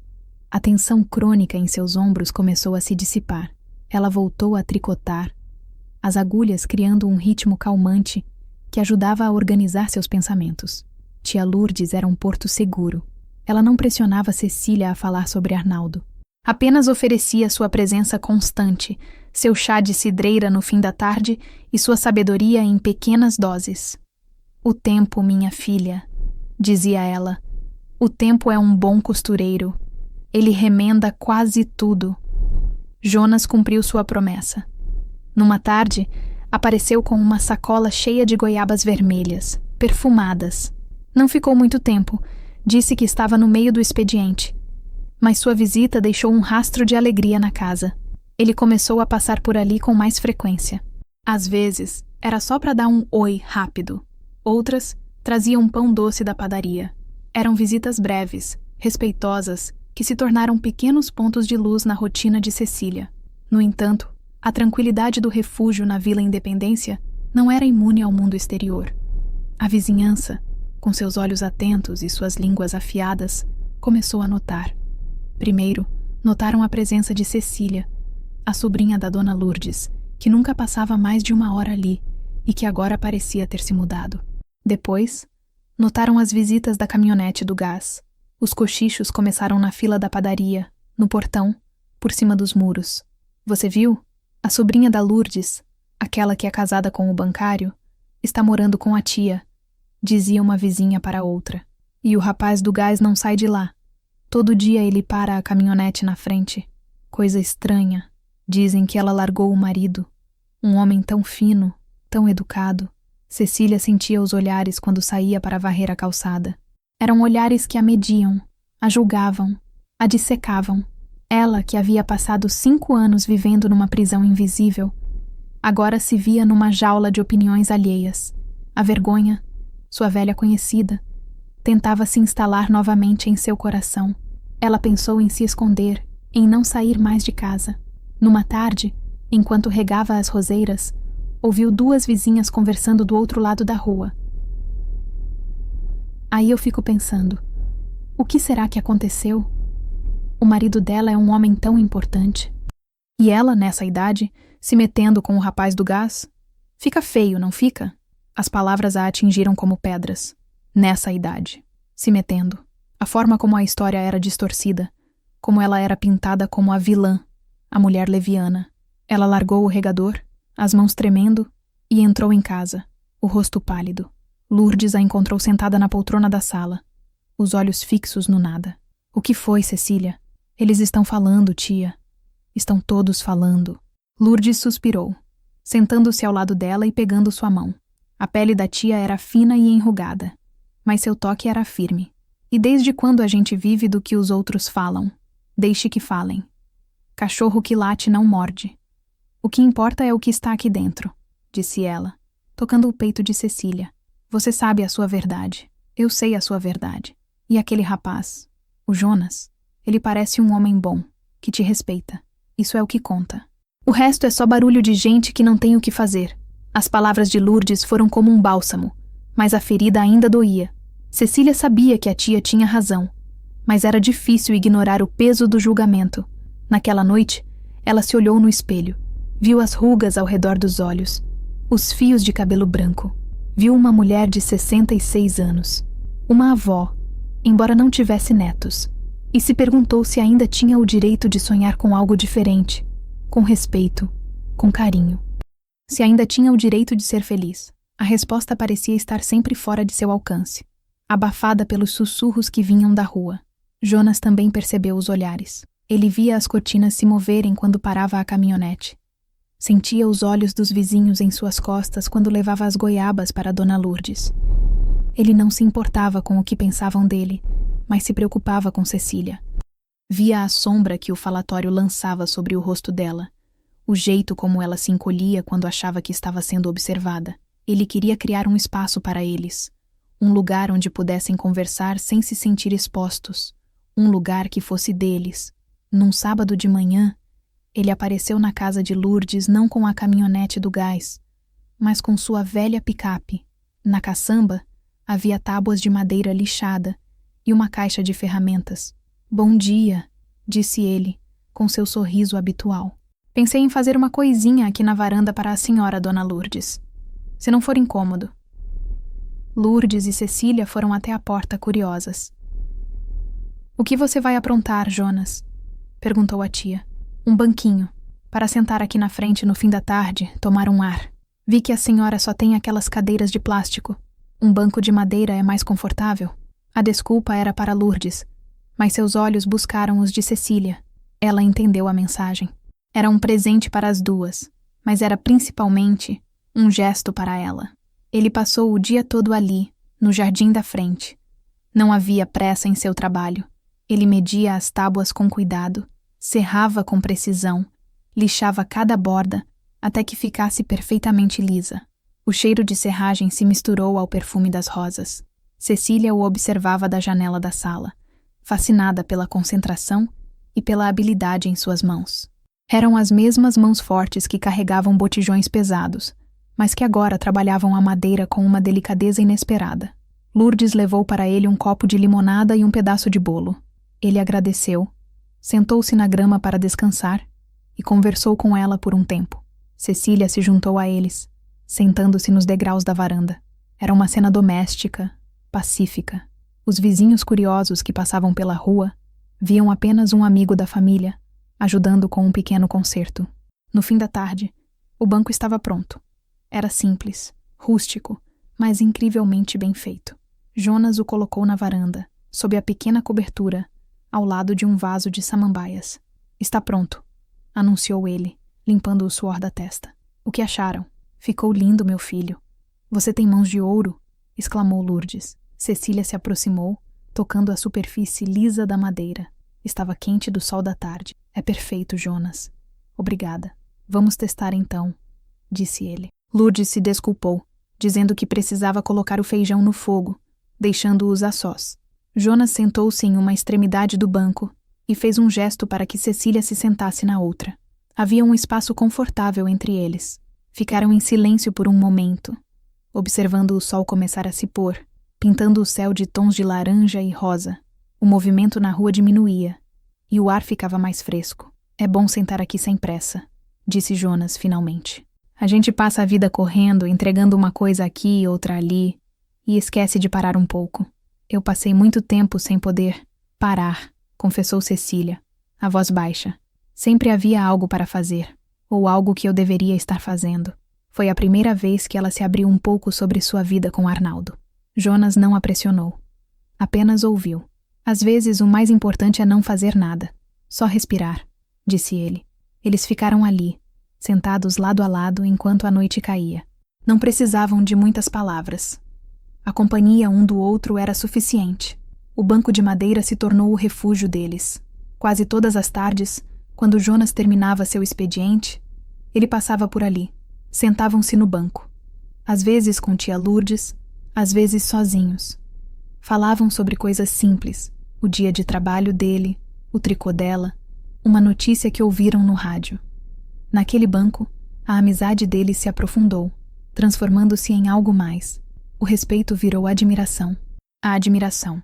Speaker 1: a tensão crônica em seus ombros começou a se dissipar. Ela voltou a tricotar, as agulhas criando um ritmo calmante que ajudava a organizar seus pensamentos. Tia Lourdes era um porto seguro. Ela não pressionava Cecília a falar sobre Arnaldo. Apenas oferecia sua presença constante, seu chá de cidreira no fim da tarde e sua sabedoria em pequenas doses. "O tempo, minha filha", dizia ela. "O tempo é um bom costureiro. Ele remenda quase tudo." Jonas cumpriu sua promessa. Numa tarde, apareceu com uma sacola cheia de goiabas vermelhas, perfumadas. Não ficou muito tempo, disse que estava no meio do expediente. Mas sua visita deixou um rastro de alegria na casa. Ele começou a passar por ali com mais frequência. Às vezes, era só para dar um oi rápido. Outras, trazia um pão doce da padaria. Eram visitas breves, respeitosas, que se tornaram pequenos pontos de luz na rotina de Cecília. No entanto, a tranquilidade do refúgio na Vila Independência não era imune ao mundo exterior. A vizinhança, com seus olhos atentos e suas línguas afiadas, começou a notar. Primeiro, notaram a presença de Cecília, a sobrinha da dona Lourdes, que nunca passava mais de 1 hora ali e que agora parecia ter se mudado. Depois, notaram as visitas da caminhonete do gás. Os cochichos começaram na fila da padaria, no portão, por cima dos muros. "Você viu? A sobrinha da Lourdes, aquela que é casada com o bancário, está morando com a tia", dizia uma vizinha para outra. "E o rapaz do gás não sai de lá. Todo dia ele para a caminhonete na frente. Coisa estranha. Dizem que ela largou o marido. Um homem tão fino, tão educado." Cecília sentia os olhares quando saía para varrer a calçada. Eram olhares que a mediam, a julgavam, a dissecavam. Ela, que havia passado 5 anos vivendo numa prisão invisível, agora se via numa jaula de opiniões alheias. A vergonha, sua velha conhecida, tentava se instalar novamente em seu coração. Ela pensou em se esconder, em não sair mais de casa. Numa tarde, enquanto regava as roseiras, ouviu 2 vizinhas conversando do outro lado da rua. Aí eu fico pensando, o que será que aconteceu? O marido dela é um homem tão importante. E ela, nessa idade, se metendo com o rapaz do gás? Fica feio, não fica? As palavras a atingiram como pedras. Nessa idade. Se metendo. A forma como a história era distorcida. Como ela era pintada como a vilã, a mulher leviana. Ela largou o regador, as mãos tremendo, e entrou em casa, o rosto pálido. Lourdes a encontrou sentada na poltrona da sala, os olhos fixos no nada. O que foi, Cecília? Eles estão falando, tia. Estão todos falando. Lourdes suspirou, sentando-se ao lado dela e pegando sua mão. A pele da tia era fina e enrugada, mas seu toque era firme. E desde quando a gente vive do que os outros falam? Deixe que falem. Cachorro que late não morde. O que importa é o que está aqui dentro, disse ela, tocando o peito de Cecília. Você sabe a sua verdade. Eu sei a sua verdade. E aquele rapaz, o Jonas, ele parece um homem bom, que te respeita. Isso é o que conta. O resto é só barulho de gente que não tem o que fazer. As palavras de Lourdes foram como um bálsamo, mas a ferida ainda doía. Cecília sabia que a tia tinha razão, mas era difícil ignorar o peso do julgamento. Naquela noite, ela se olhou no espelho, viu as rugas ao redor dos olhos, os fios de cabelo branco. Viu uma mulher de 66 anos, uma avó, embora não tivesse netos, e se perguntou se ainda tinha o direito de sonhar com algo diferente, com respeito, com carinho. Se ainda tinha o direito de ser feliz. A resposta parecia estar sempre fora de seu alcance, abafada pelos sussurros que vinham da rua. Jonas também percebeu os olhares. Ele via as cortinas se moverem quando parava a caminhonete. Sentia os olhos dos vizinhos em suas costas quando levava as goiabas para Dona Lourdes. Ele não se importava com o que pensavam dele, mas se preocupava com Cecília. Via a sombra que o falatório lançava sobre o rosto dela, o jeito como ela se encolhia quando achava que estava sendo observada. Ele queria criar um espaço para eles, um lugar onde pudessem conversar sem se sentir expostos, um lugar que fosse deles. Num sábado de manhã, ele apareceu na casa de Lourdes não com a caminhonete do gás, mas com sua velha picape. Na caçamba, havia tábuas de madeira lixada e uma caixa de ferramentas. Bom dia, disse ele, com seu sorriso habitual. Pensei em fazer uma coisinha aqui na varanda para a senhora, Dona Lourdes. Se não for incômodo. Lourdes e Cecília foram até a porta curiosas. O que você vai aprontar, Jonas? Perguntou a tia. Um banquinho, para sentar aqui na frente no fim da tarde, tomar um ar. Vi que a senhora só tem aquelas cadeiras de plástico. Um banco de madeira é mais confortável. A desculpa era para Lourdes, mas seus olhos buscaram os de Cecília. Ela entendeu a mensagem. Era um presente para as duas, mas era principalmente um gesto para ela. Ele passou o dia todo ali, no jardim da frente. Não havia pressa em seu trabalho. Ele media as tábuas com cuidado, serrava com precisão, lixava cada borda até que ficasse perfeitamente lisa. O cheiro de serragem se misturou ao perfume das rosas. Cecília o observava da janela da sala, fascinada pela concentração e pela habilidade em suas mãos. Eram as mesmas mãos fortes que carregavam botijões pesados, mas que agora trabalhavam a madeira com uma delicadeza inesperada. Lourdes levou para ele um copo de limonada e um pedaço de bolo. Ele agradeceu, sentou-se na grama para descansar e conversou com ela por um tempo. Cecília se juntou a eles, sentando-se nos degraus da varanda. Era uma cena doméstica, pacífica. Os vizinhos curiosos que passavam pela rua viam apenas um amigo da família, ajudando com um pequeno concerto. No fim da tarde, o banco estava pronto. Era simples, rústico, mas incrivelmente bem feito. Jonas o colocou na varanda, sob a pequena cobertura, ao lado de um vaso de samambaias. Está pronto, anunciou ele, limpando o suor da testa. O que acharam? Ficou lindo, meu filho. Você tem mãos de ouro? Exclamou Lourdes. Cecília se aproximou, tocando a superfície lisa da madeira. Estava quente do sol da tarde. É perfeito, Jonas. Obrigada. Vamos testar então, disse ele. Lourdes se desculpou, dizendo que precisava colocar o feijão no fogo, deixando-os a sós. Jonas sentou-se em uma extremidade do banco e fez um gesto para que Cecília se sentasse na outra. Havia um espaço confortável entre eles. Ficaram em silêncio por um momento, observando o sol começar a se pôr, pintando o céu de tons de laranja e rosa. O movimento na rua diminuía e o ar ficava mais fresco. É bom sentar aqui sem pressa, disse Jonas finalmente. A gente passa a vida correndo, entregando uma coisa aqui e outra ali, e esquece de parar um pouco. Eu passei muito tempo sem poder parar, confessou Cecília, a voz baixa. Sempre havia algo para fazer, ou algo que eu deveria estar fazendo. Foi a primeira vez que ela se abriu um pouco sobre sua vida com Arnaldo. Jonas não a pressionou. Apenas ouviu. Às vezes, o mais importante é não fazer nada. Só respirar, disse ele. Eles ficaram ali, sentados lado a lado enquanto a noite caía. Não precisavam de muitas palavras. A companhia um do outro era suficiente. O banco de madeira se tornou o refúgio deles. Quase todas as tardes, quando Jonas terminava seu expediente, ele passava por ali. Sentavam-se no banco. Às vezes com tia Lourdes, às vezes sozinhos. Falavam sobre coisas simples, o dia de trabalho dele, o tricô dela, uma notícia que ouviram no rádio. Naquele banco, a amizade deles se aprofundou, transformando-se em algo mais. O respeito virou admiração. A admiração.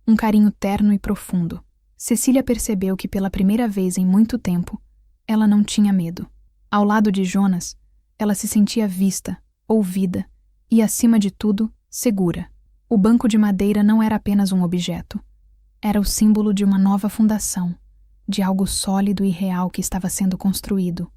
Speaker 1: Um carinho terno e profundo. Cecília percebeu que pela primeira vez em muito tempo, ela não tinha medo. Ao lado de Jonas, ela se sentia vista, ouvida e, acima de tudo, segura. O banco de madeira não era apenas um objeto. Era o símbolo de uma nova fundação, de algo sólido e real que estava sendo construído.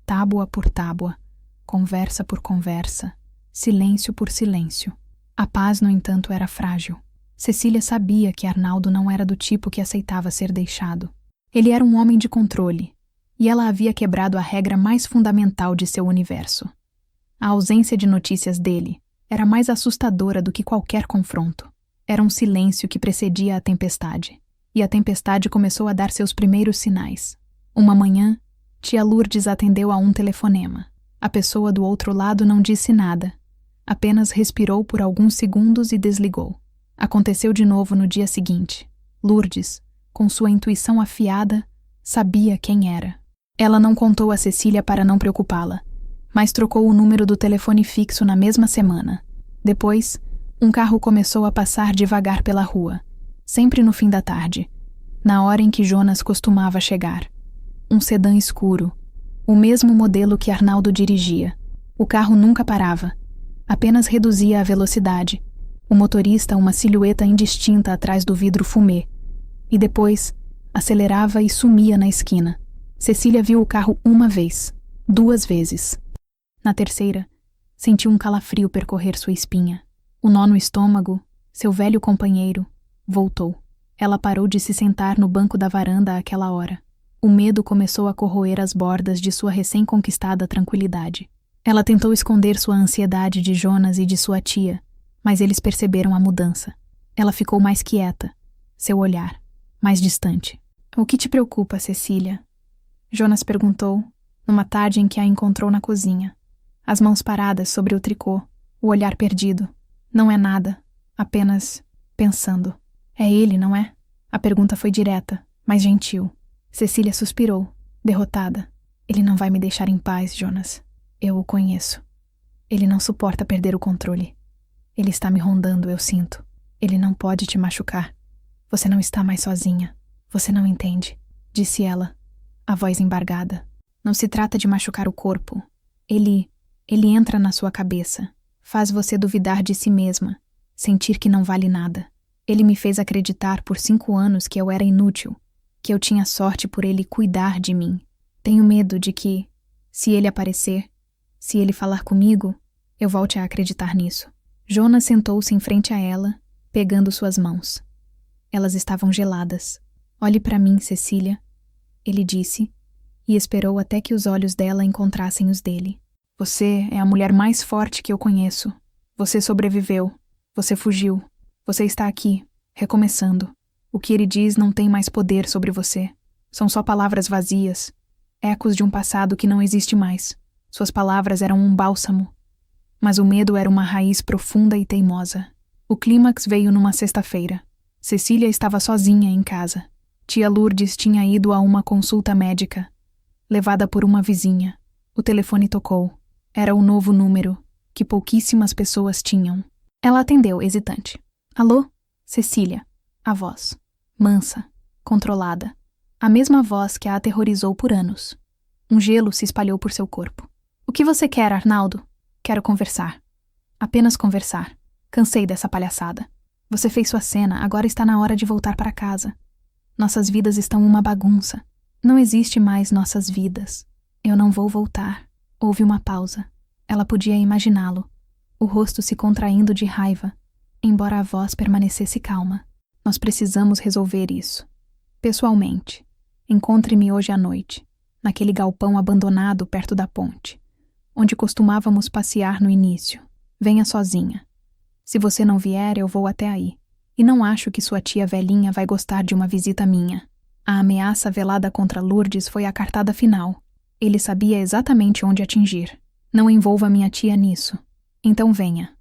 Speaker 1: Tábua por tábua, conversa por conversa, silêncio por silêncio. A paz, no entanto, era frágil. Cecília sabia que Arnaldo não era do tipo que aceitava ser deixado. Ele era um homem de controle, e ela havia quebrado a regra mais fundamental de seu universo. A ausência de notícias dele era mais assustadora do que qualquer confronto. Era um silêncio que precedia a tempestade, e a tempestade começou a dar seus primeiros sinais. Uma manhã, tia Lourdes atendeu a um telefonema. A pessoa do outro lado não disse nada, apenas respirou por alguns segundos e desligou. Aconteceu de novo no dia seguinte. Lourdes, com sua intuição afiada, sabia quem era. Ela não contou a Cecília para não preocupá-la, mas trocou o número do telefone fixo na mesma semana. Depois, um carro começou a passar devagar pela rua, sempre no fim da tarde, na hora em que Jonas costumava chegar. Um sedã escuro, o mesmo modelo que Arnaldo dirigia. O carro nunca parava, apenas reduzia a velocidade. O motorista, uma silhueta indistinta atrás do vidro fumê, e depois acelerava e sumia na esquina. Cecília viu o carro uma vez, 2 vezes. Na terceira, sentiu um calafrio percorrer sua espinha. O nó no estômago, seu velho companheiro, voltou. Ela parou de se sentar no banco da varanda àquela hora. O medo começou a corroer as bordas de sua recém-conquistada tranquilidade. Ela tentou esconder sua ansiedade de Jonas e de sua tia, mas eles perceberam a mudança. Ela ficou mais quieta, seu olhar mais distante. "O que te preocupa, Cecília?" Jonas perguntou, numa tarde em que a encontrou na cozinha. As mãos paradas sobre o tricô, o olhar perdido. "Não é nada, apenas pensando." "É ele, não é?" A pergunta foi direta, mas gentil. Cecília suspirou, derrotada. "Ele não vai me deixar em paz, Jonas. Eu o conheço. Ele não suporta perder o controle. Ele está me rondando, eu sinto. Ele não pode te machucar. Você não está mais sozinha. Você não entende", disse ela, a voz embargada. "Não se trata de machucar o corpo. Ele entra na sua cabeça, faz você duvidar de si mesma, sentir que não vale nada. Ele me fez acreditar por 5 anos que eu era inútil, que eu tinha sorte por ele cuidar de mim. Tenho medo de que, se ele aparecer, se ele falar comigo, eu volte a acreditar nisso." Jonas sentou-se em frente a ela, pegando suas mãos. Elas estavam geladas. "Olhe para mim, Cecília", ele disse, e esperou até que os olhos dela encontrassem os dele. "Você é a mulher mais forte que eu conheço. Você sobreviveu. Você fugiu. Você está aqui, recomeçando. O que ele diz não tem mais poder sobre você. São só palavras vazias, ecos de um passado que não existe mais. Suas palavras eram um bálsamo. Mas o medo era uma raiz profunda e teimosa." O clímax veio numa sexta-feira. Cecília estava sozinha em casa. Tia Lourdes tinha ido a uma consulta médica, levada por uma vizinha. O telefone tocou. Era o novo número, que pouquíssimas pessoas tinham. Ela atendeu, hesitante. "Alô? Cecília." A voz. Mansa, controlada. A mesma voz que a aterrorizou por anos. Um gelo se espalhou por seu corpo. "O que você quer, Arnaldo?" "Quero conversar. Apenas conversar. Cansei dessa palhaçada. Você fez sua cena, agora está na hora de voltar para casa. Nossas vidas estão uma bagunça. Não existe mais nossas vidas. Eu não vou voltar." Houve uma pausa. Ela podia imaginá-lo, o rosto se contraindo de raiva, embora a voz permanecesse calma. Nós precisamos resolver isso. Pessoalmente. Encontre-me hoje à noite, naquele galpão abandonado perto da ponte, onde costumávamos passear no início. Venha sozinha. Se você não vier, eu vou até aí. E não acho que sua tia velhinha vai gostar de uma visita minha. A ameaça velada contra Lourdes foi a cartada final. Ele sabia exatamente onde atingir. Não envolva minha tia nisso. Então venha.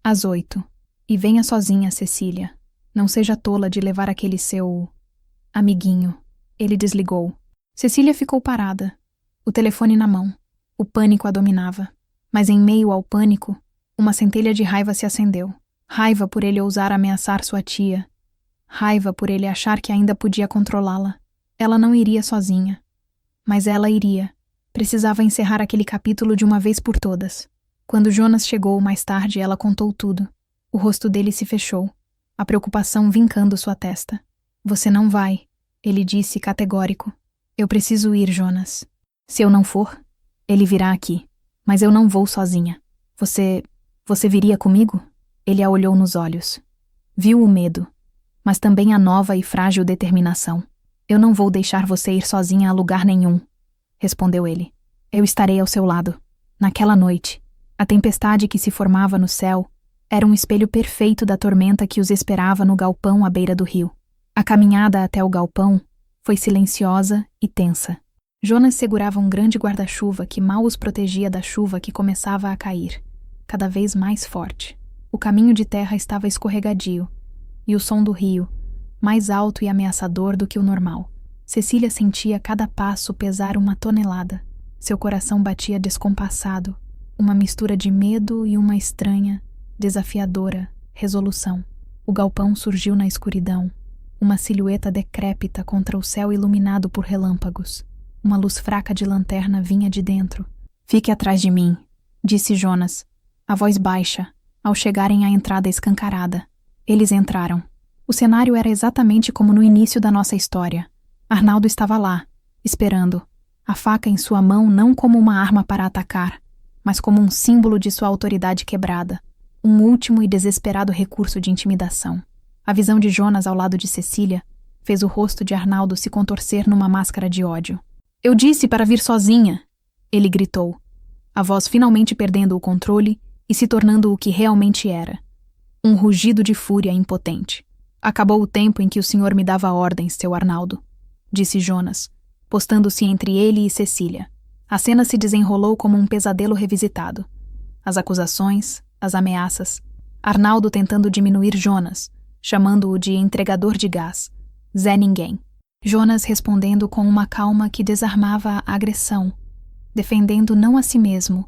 Speaker 1: Às 8. E venha sozinha, Cecília. Não seja tola de levar aquele seu... amiguinho. Ele desligou. Cecília ficou parada, o telefone na mão. O pânico a dominava. Mas em meio ao pânico, uma centelha de raiva se acendeu. Raiva por ele ousar ameaçar sua tia. Raiva por ele achar que ainda podia controlá-la. Ela não iria sozinha. Mas ela iria. Precisava encerrar aquele capítulo de uma vez por todas. Quando Jonas chegou mais tarde, ela contou tudo. O rosto dele se fechou, a preocupação vincando sua testa. Você não vai, ele disse categórico. Eu preciso ir, Jonas. Se eu não for, ele virá aqui. Mas eu não vou sozinha. Você viria comigo? Ele a olhou nos olhos. Viu o medo, mas também a nova e frágil determinação. Eu não vou deixar você ir sozinha a lugar nenhum, respondeu ele. Eu estarei ao seu lado. Naquela noite, a tempestade que se formava no céu era um espelho perfeito da tormenta que os esperava no galpão à beira do rio. A caminhada até o galpão foi silenciosa e tensa. Jonas segurava um grande guarda-chuva que mal os protegia da chuva que começava a cair, cada vez mais forte. O caminho de terra estava escorregadio, e o som do rio, mais alto e ameaçador do que o normal. Cecília sentia cada passo pesar uma tonelada. Seu coração batia descompassado, uma mistura de medo e uma estranha, desafiadora resolução. O galpão surgiu na escuridão, uma silhueta decrépita contra o céu iluminado por relâmpagos. Uma luz fraca de lanterna vinha de dentro. Fique atrás de mim, disse Jonas, a voz baixa, ao chegarem à entrada escancarada. Eles entraram. O cenário era exatamente como no início da nossa história. Arnaldo estava lá, esperando, a faca em sua mão não como uma arma para atacar, mas como um símbolo de sua autoridade quebrada, um último e desesperado recurso de intimidação. A visão de Jonas ao lado de Cecília fez o rosto de Arnaldo se contorcer numa máscara de ódio. Eu disse para vir sozinha, ele gritou, a voz finalmente perdendo o controle e se tornando o que realmente era. Um rugido de fúria impotente. Acabou o tempo em que o senhor me dava ordens, seu Arnaldo, disse Jonas, postando-se entre ele e Cecília. A cena se desenrolou como um pesadelo revisitado. As acusações, as ameaças, Arnaldo tentando diminuir Jonas, chamando-o de entregador de gás, Zé Ninguém. Jonas respondendo com uma calma que desarmava a agressão, defendendo não a si mesmo,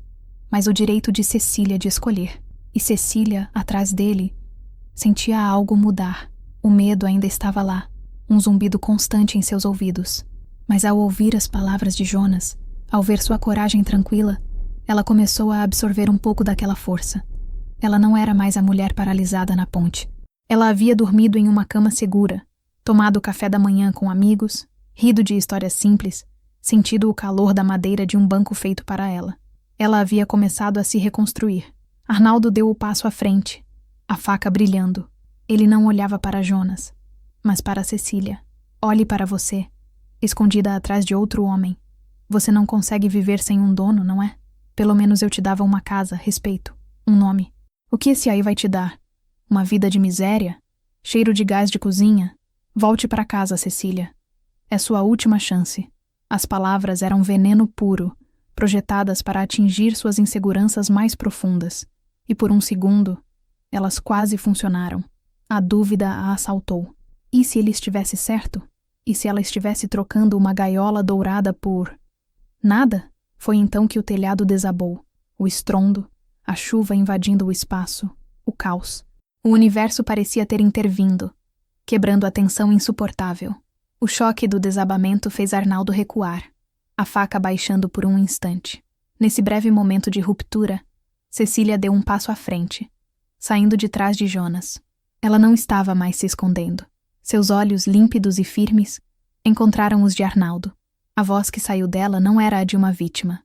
Speaker 1: mas o direito de Cecília de escolher. E Cecília, atrás dele, sentia algo mudar. O medo ainda estava lá, um zumbido constante em seus ouvidos. Mas ao ouvir as palavras de Jonas, ao ver sua coragem tranquila, ela começou a absorver um pouco daquela força. Ela não era mais a mulher paralisada na ponte. Ela havia dormido em uma cama segura, tomado o café da manhã com amigos, rido de histórias simples, sentido o calor da madeira de um banco feito para ela. Ela havia começado a se reconstruir. Arnaldo deu o passo à frente, a faca brilhando. Ele não olhava para Jonas, mas para Cecília. Olhe para você, escondida atrás de outro homem. Você não consegue viver sem um dono, não é? Pelo menos eu te dava uma casa, respeito, um nome. O que esse aí vai te dar? Uma vida de miséria? Cheiro de gás de cozinha? Volte para casa, Cecília. É sua última chance. As palavras eram veneno puro, projetadas para atingir suas inseguranças mais profundas. E por um segundo, elas quase funcionaram. A dúvida a assaltou. E se ele estivesse certo? E se ela estivesse trocando uma gaiola dourada por... Nada? Foi então que o telhado desabou. O estrondo, a chuva invadindo o espaço, o caos. O universo parecia ter intervindo, quebrando a tensão insuportável. O choque do desabamento fez Arnaldo recuar, a faca baixando por um instante. Nesse breve momento de ruptura, Cecília deu um passo à frente, saindo de trás de Jonas. Ela não estava mais se escondendo. Seus olhos límpidos e firmes encontraram os de Arnaldo. A voz que saiu dela não era a de uma vítima,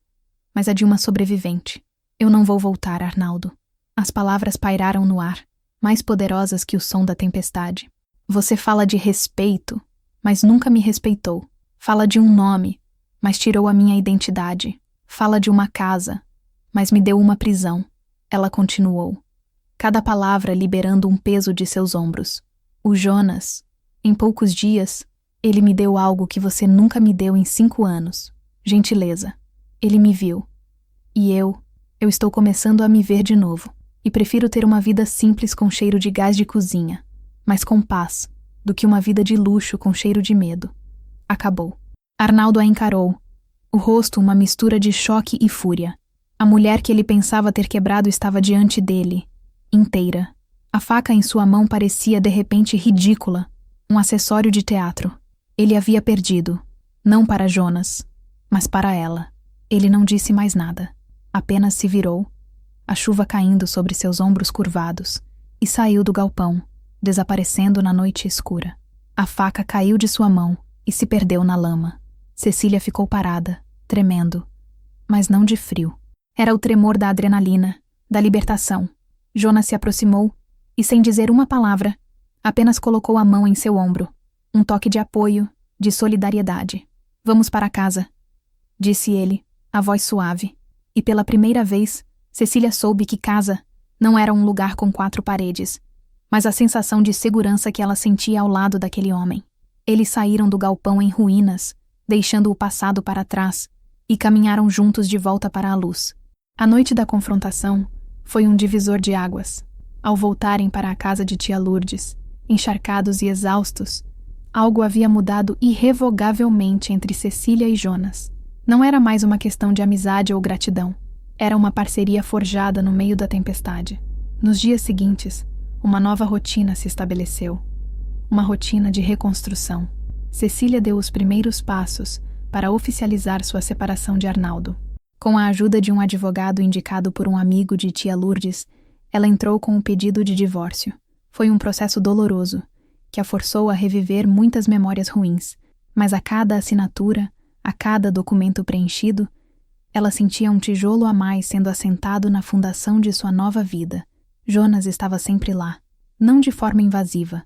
Speaker 1: mas a de uma sobrevivente. Eu não vou voltar, Arnaldo. As palavras pairaram no ar, mais poderosas que o som da tempestade. Você fala de respeito, mas nunca me respeitou. Fala de um nome, mas tirou a minha identidade. Fala de uma casa, mas me deu uma prisão. Ela continuou, cada palavra liberando um peso de seus ombros. O Jonas, em poucos dias, ele me deu algo que você nunca me deu em 5 anos. Gentileza. Ele me viu. E eu estou começando a me ver de novo. E prefiro ter uma vida simples com cheiro de gás de cozinha, mas com paz, do que uma vida de luxo com cheiro de medo. Acabou. Arnaldo a encarou. O rosto uma mistura de choque e fúria. A mulher que ele pensava ter quebrado estava diante dele, inteira. A faca em sua mão parecia de repente ridícula, um acessório de teatro. Ele havia perdido, não para Jonas, mas para ela. Ele não disse mais nada, apenas se virou, a chuva caindo sobre seus ombros curvados, e saiu do galpão, desaparecendo na noite escura. A faca caiu de sua mão e se perdeu na lama. Cecília ficou parada, tremendo, mas não de frio. Era o tremor da adrenalina, da libertação. Jonas se aproximou e, sem dizer uma palavra, apenas colocou a mão em seu ombro. Um toque de apoio, de solidariedade. Vamos para casa, disse ele, a voz suave. E pela primeira vez, Cecília soube que casa não era um lugar com 4 paredes, mas a sensação de segurança que ela sentia ao lado daquele homem. Eles saíram do galpão em ruínas, deixando o passado para trás, e caminharam juntos de volta para a luz. A noite da confrontação foi um divisor de águas. Ao voltarem para a casa de tia Lourdes, encharcados e exaustos, algo havia mudado irrevogavelmente entre Cecília e Jonas. Não era mais uma questão de amizade ou gratidão. Era uma parceria forjada no meio da tempestade. Nos dias seguintes, uma nova rotina se estabeleceu. Uma rotina de reconstrução. Cecília deu os primeiros passos para oficializar sua separação de Arnaldo. Com a ajuda de um advogado indicado por um amigo de tia Lourdes, ela entrou com o pedido de divórcio. Foi um processo doloroso, que a forçou a reviver muitas memórias ruins, mas a cada assinatura, a cada documento preenchido, ela sentia um tijolo a mais sendo assentado na fundação de sua nova vida. Jonas estava sempre lá, não de forma invasiva,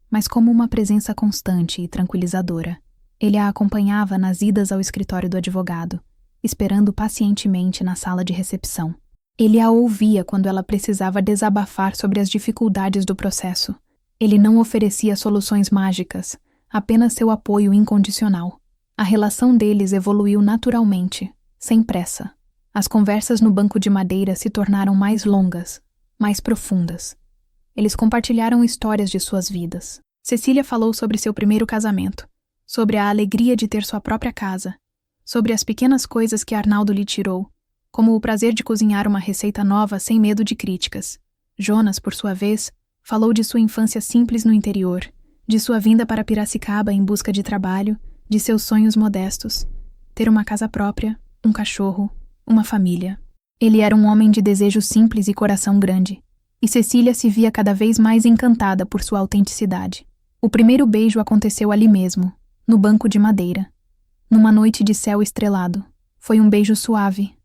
Speaker 1: mas como uma presença constante e tranquilizadora. Ele a acompanhava nas idas ao escritório do advogado, esperando pacientemente na sala de recepção. Ele a ouvia quando ela precisava desabafar sobre as dificuldades do processo. Ele não oferecia soluções mágicas, apenas seu apoio incondicional. A relação deles evoluiu naturalmente, sem pressa. As conversas no banco de madeira se tornaram mais longas, mais profundas. Eles compartilharam histórias de suas vidas. Cecília falou sobre seu primeiro casamento, sobre a alegria de ter sua própria casa, sobre as pequenas coisas que Arnaldo lhe tirou, como o prazer de cozinhar uma receita nova sem medo de críticas. Jonas, por sua vez, falou de sua infância simples no interior, de sua vinda para Piracicaba em busca de trabalho, de seus sonhos modestos, ter uma casa própria, um cachorro, uma família. Ele era um homem de desejo simples e coração grande, e Cecília se via cada vez mais encantada por sua autenticidade. O primeiro beijo aconteceu ali mesmo, no banco de madeira, numa noite de céu estrelado. Foi um beijo suave,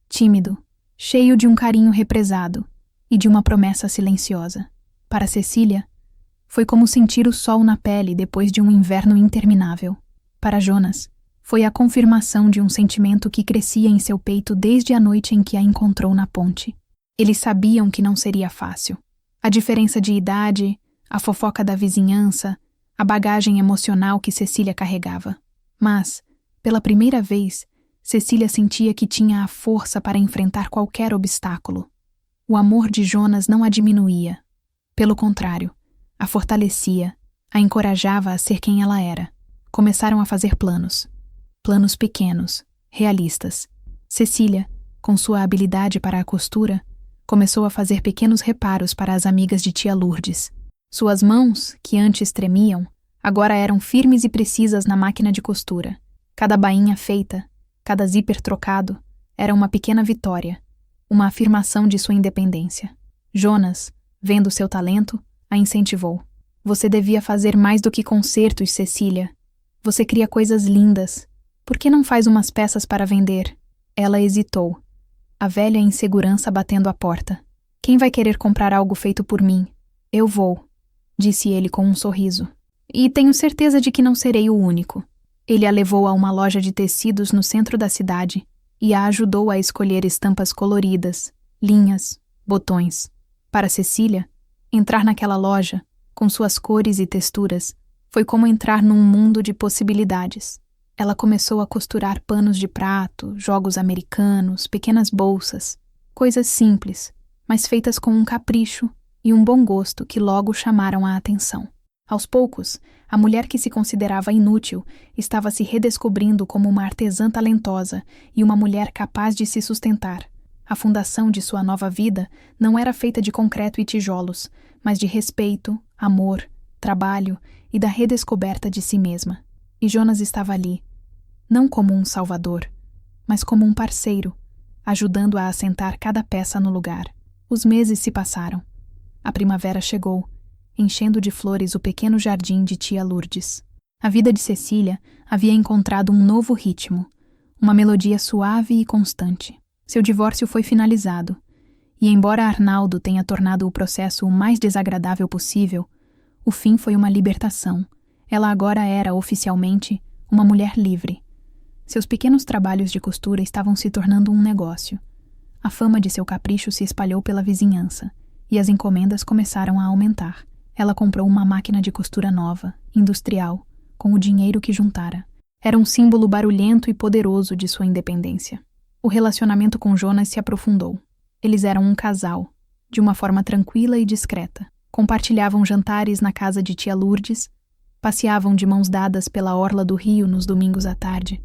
Speaker 1: tímido, cheio de um carinho represado e de uma promessa silenciosa. Para Cecília, foi como sentir o sol na pele depois de um inverno interminável. Para Jonas, foi a confirmação de um sentimento que crescia em seu peito desde a noite em que a encontrou na ponte. Eles sabiam que não seria fácil. A diferença de idade, a fofoca da vizinhança, a bagagem emocional que Cecília carregava. Mas, pela primeira vez, Cecília sentia que tinha a força para enfrentar qualquer obstáculo. O amor de Jonas não a diminuía. Pelo contrário, a fortalecia, a encorajava a ser quem ela era. Começaram a fazer planos. Planos pequenos, realistas. Cecília, com sua habilidade para a costura, começou a fazer pequenos reparos para as amigas de tia Lourdes. Suas mãos, que antes tremiam, agora eram firmes e precisas na máquina de costura. Cada bainha feita, cada zíper trocado, era uma pequena vitória, uma afirmação de sua independência. Jonas, vendo seu talento, a incentivou. Você devia fazer mais do que concertos, Cecília. Você cria coisas lindas. Por que não faz umas peças para vender? Ela hesitou. a velha insegurança batendo à porta. Quem vai querer comprar algo feito por mim? Eu vou, disse ele com um sorriso. E tenho certeza de que não serei o único. Ele a levou a uma loja de tecidos no centro da cidade e a ajudou a escolher estampas coloridas, linhas, botões. Para Cecília, entrar naquela loja, com suas cores e texturas, foi como entrar num mundo de possibilidades. Ela começou a costurar panos de prato, jogos americanos, pequenas bolsas, coisas simples, mas feitas com um capricho e um bom gosto que logo chamaram a atenção. Aos poucos, a mulher que se considerava inútil estava se redescobrindo como uma artesã talentosa e uma mulher capaz de se sustentar. A fundação de sua nova vida não era feita de concreto e tijolos, mas de respeito, amor, trabalho e da redescoberta de si mesma. E Jonas estava ali, não como um salvador, mas como um parceiro, ajudando a assentar cada peça no lugar. Os meses se passaram. A primavera chegou, enchendo de flores o pequeno jardim de tia Lourdes. A vida de Cecília havia encontrado um novo ritmo, uma melodia suave e constante. Seu divórcio foi finalizado, e embora Arnaldo tenha tornado o processo o mais desagradável possível, o fim foi uma libertação. Ela agora era, oficialmente, uma mulher livre. Seus pequenos trabalhos de costura estavam se tornando um negócio. A fama de seu capricho se espalhou pela vizinhança, e as encomendas começaram a aumentar. Ela comprou uma máquina de costura nova, industrial, com o dinheiro que juntara. Era um símbolo barulhento e poderoso de sua independência. O relacionamento com Jonas se aprofundou. Eles eram um casal, de uma forma tranquila e discreta. Compartilhavam jantares na casa de tia Lourdes, passeavam de mãos dadas pela orla do rio nos domingos à tarde,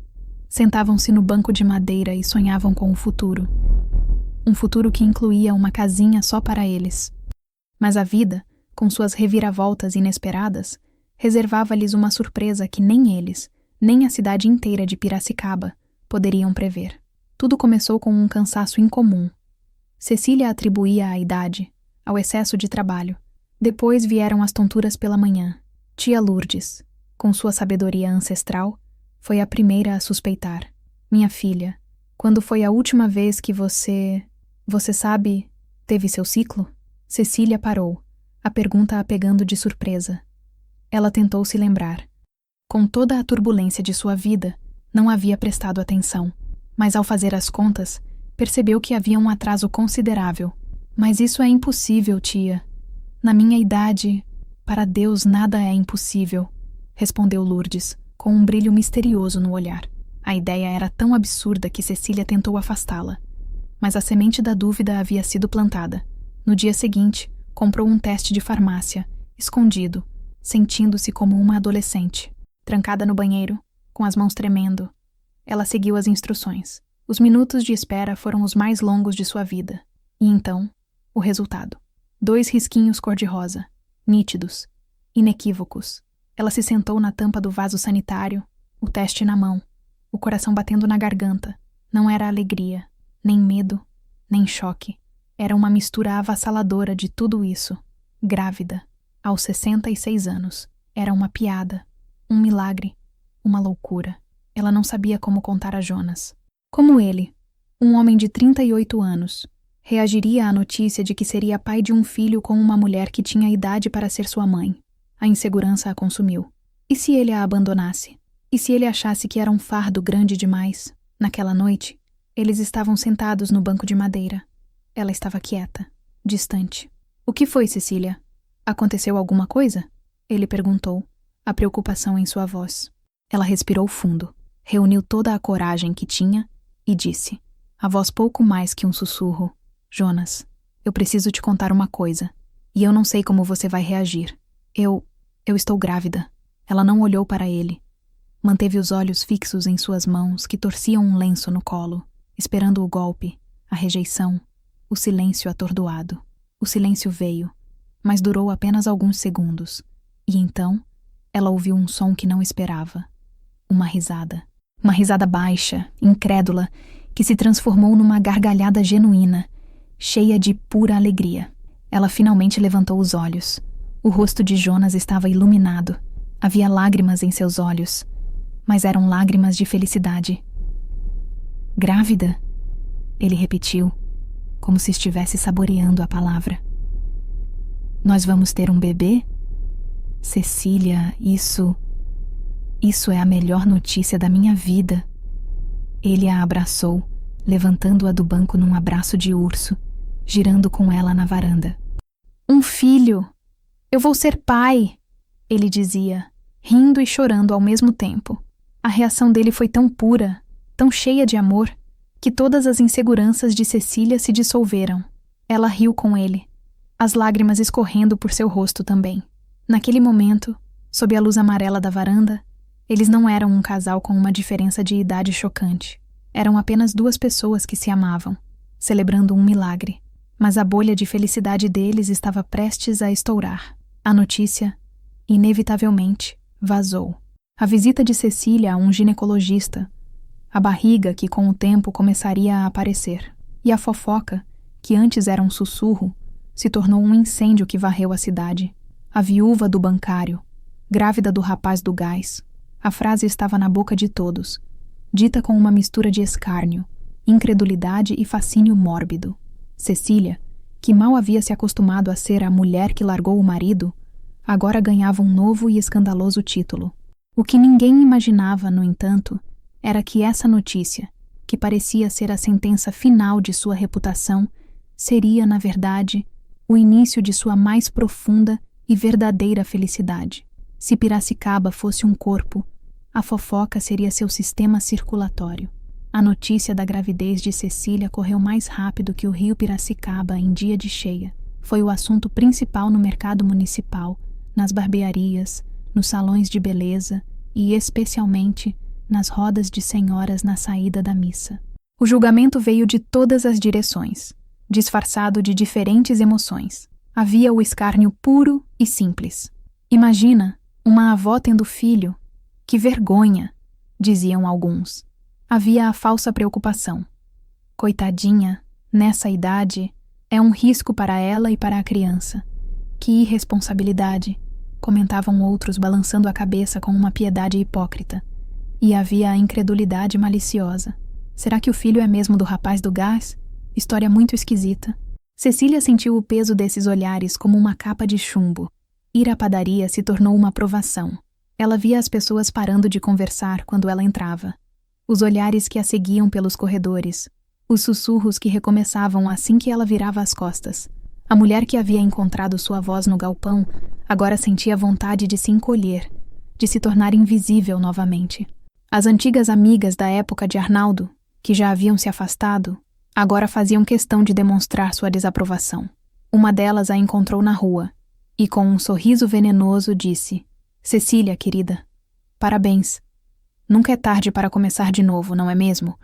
Speaker 1: sentavam-se no banco de madeira e sonhavam com o futuro. Um futuro que incluía uma casinha só para eles. Mas a vida, com suas reviravoltas inesperadas, reservava-lhes uma surpresa que nem eles, nem a cidade inteira de Piracicaba, poderiam prever. Tudo começou com um cansaço incomum. Cecília atribuía à idade, ao excesso de trabalho. Depois vieram as tonturas pela manhã. Tia Lourdes, com sua sabedoria ancestral, foi a primeira a suspeitar. Minha filha, quando foi a última vez que você sabe, teve seu ciclo? Cecília parou, a pergunta a pegando de surpresa. Ela tentou se lembrar. Com toda a turbulência de sua vida, não havia prestado atenção. Mas ao fazer as contas, percebeu que havia um atraso considerável. Mas isso é impossível, tia. Na minha idade, para Deus nada é impossível, respondeu Lourdes, com um brilho misterioso no olhar. A ideia era tão absurda que Cecília tentou afastá-la. Mas a semente da dúvida havia sido plantada. No dia seguinte, comprou um teste de farmácia, escondido, sentindo-se como uma adolescente. Trancada no banheiro, com as mãos tremendo, ela seguiu as instruções. Os minutos de espera foram os mais longos de sua vida. E então, o resultado. 2 risquinhos cor-de-rosa, nítidos, inequívocos. Ela se sentou na tampa do vaso sanitário, o teste na mão, o coração batendo na garganta. Não era alegria, nem medo, nem choque. Era uma mistura avassaladora de tudo isso. Grávida, aos 66 anos. Era uma piada, um milagre, uma loucura. Ela não sabia como contar a Jonas. Como ele, um homem de 38 anos, reagiria à notícia de que seria pai de um filho com uma mulher que tinha idade para ser sua mãe. A insegurança a consumiu. E se ele a abandonasse? E se ele achasse que era um fardo grande demais? Naquela noite, eles estavam sentados no banco de madeira. Ela estava quieta, distante. O que foi, Cecília? Aconteceu alguma coisa? Ele perguntou, a preocupação em sua voz. Ela respirou fundo, reuniu toda a coragem que tinha e disse, a voz pouco mais que um sussurro: Jonas, eu preciso te contar uma coisa, e eu não sei como você vai reagir. Eu estou grávida. Ela não olhou para ele. Manteve os olhos fixos em suas mãos que torciam um lenço no colo, esperando o golpe, a rejeição, o silêncio atordoado. O silêncio veio, mas durou apenas alguns segundos. E então, ela ouviu um som que não esperava. Uma risada. Uma risada baixa, incrédula, que se transformou numa gargalhada genuína, cheia de pura alegria. Ela finalmente levantou os olhos. O rosto de Jonas estava iluminado. Havia lágrimas em seus olhos, mas eram lágrimas de felicidade. Grávida? Ele repetiu, como se estivesse saboreando a palavra. Nós vamos ter um bebê? Cecília, isso é a melhor notícia da minha vida. Ele a abraçou, levantando-a do banco num abraço de urso, girando com ela na varanda. Um filho! Eu vou ser pai! Ele dizia, rindo e chorando ao mesmo tempo. A reação dele foi tão pura, tão cheia de amor, que todas as inseguranças de Cecília se dissolveram. Ela riu com ele, as lágrimas escorrendo por seu rosto também. Naquele momento, sob a luz amarela da varanda, eles não eram um casal com uma diferença de idade chocante. Eram apenas duas pessoas que se amavam, celebrando um milagre. Mas a bolha de felicidade deles estava prestes a estourar. A notícia, inevitavelmente, vazou. A visita de Cecília a um ginecologista, a barriga que com o tempo começaria a aparecer, e a fofoca, que antes era um sussurro, se tornou um incêndio que varreu a cidade. A viúva do bancário, grávida do rapaz do gás. A frase estava na boca de todos, dita com uma mistura de escárnio, incredulidade e fascínio mórbido. Cecília, que mal havia se acostumado a ser a mulher que largou o marido, agora ganhava um novo e escandaloso título. O que ninguém imaginava, no entanto, era que essa notícia, que parecia ser a sentença final de sua reputação, seria, na verdade, o início de sua mais profunda e verdadeira felicidade. Se Piracicaba fosse um corpo, a fofoca seria seu sistema circulatório. A notícia da gravidez de Cecília correu mais rápido que o rio Piracicaba em dia de cheia. Foi o assunto principal no mercado municipal, nas barbearias, nos salões de beleza e, especialmente, nas rodas de senhoras na saída da missa. O julgamento veio de todas as direções, disfarçado de diferentes emoções. Havia o escárnio puro e simples. Imagina uma avó tendo filho. Que vergonha, diziam alguns. Havia a falsa preocupação. Coitadinha, nessa idade, é um risco para ela e para a criança. Que irresponsabilidade, comentavam outros balançando a cabeça com uma piedade hipócrita. E havia a incredulidade maliciosa. Será que o filho é mesmo do rapaz do gás? História muito esquisita. Cecília sentiu o peso desses olhares como uma capa de chumbo. Ir à padaria se tornou uma provação. Ela via as pessoas parando de conversar quando ela entrava. Os olhares que a seguiam pelos corredores. Os sussurros que recomeçavam assim que ela virava as costas. A mulher que havia encontrado sua voz no galpão agora sentia vontade de se encolher, de se tornar invisível novamente. As antigas amigas da época de Arnaldo, que já haviam se afastado, agora faziam questão de demonstrar sua desaprovação. Uma delas a encontrou na rua e, com um sorriso venenoso, disse: Cecília, querida, parabéns. Nunca é tarde para começar de novo, não é mesmo?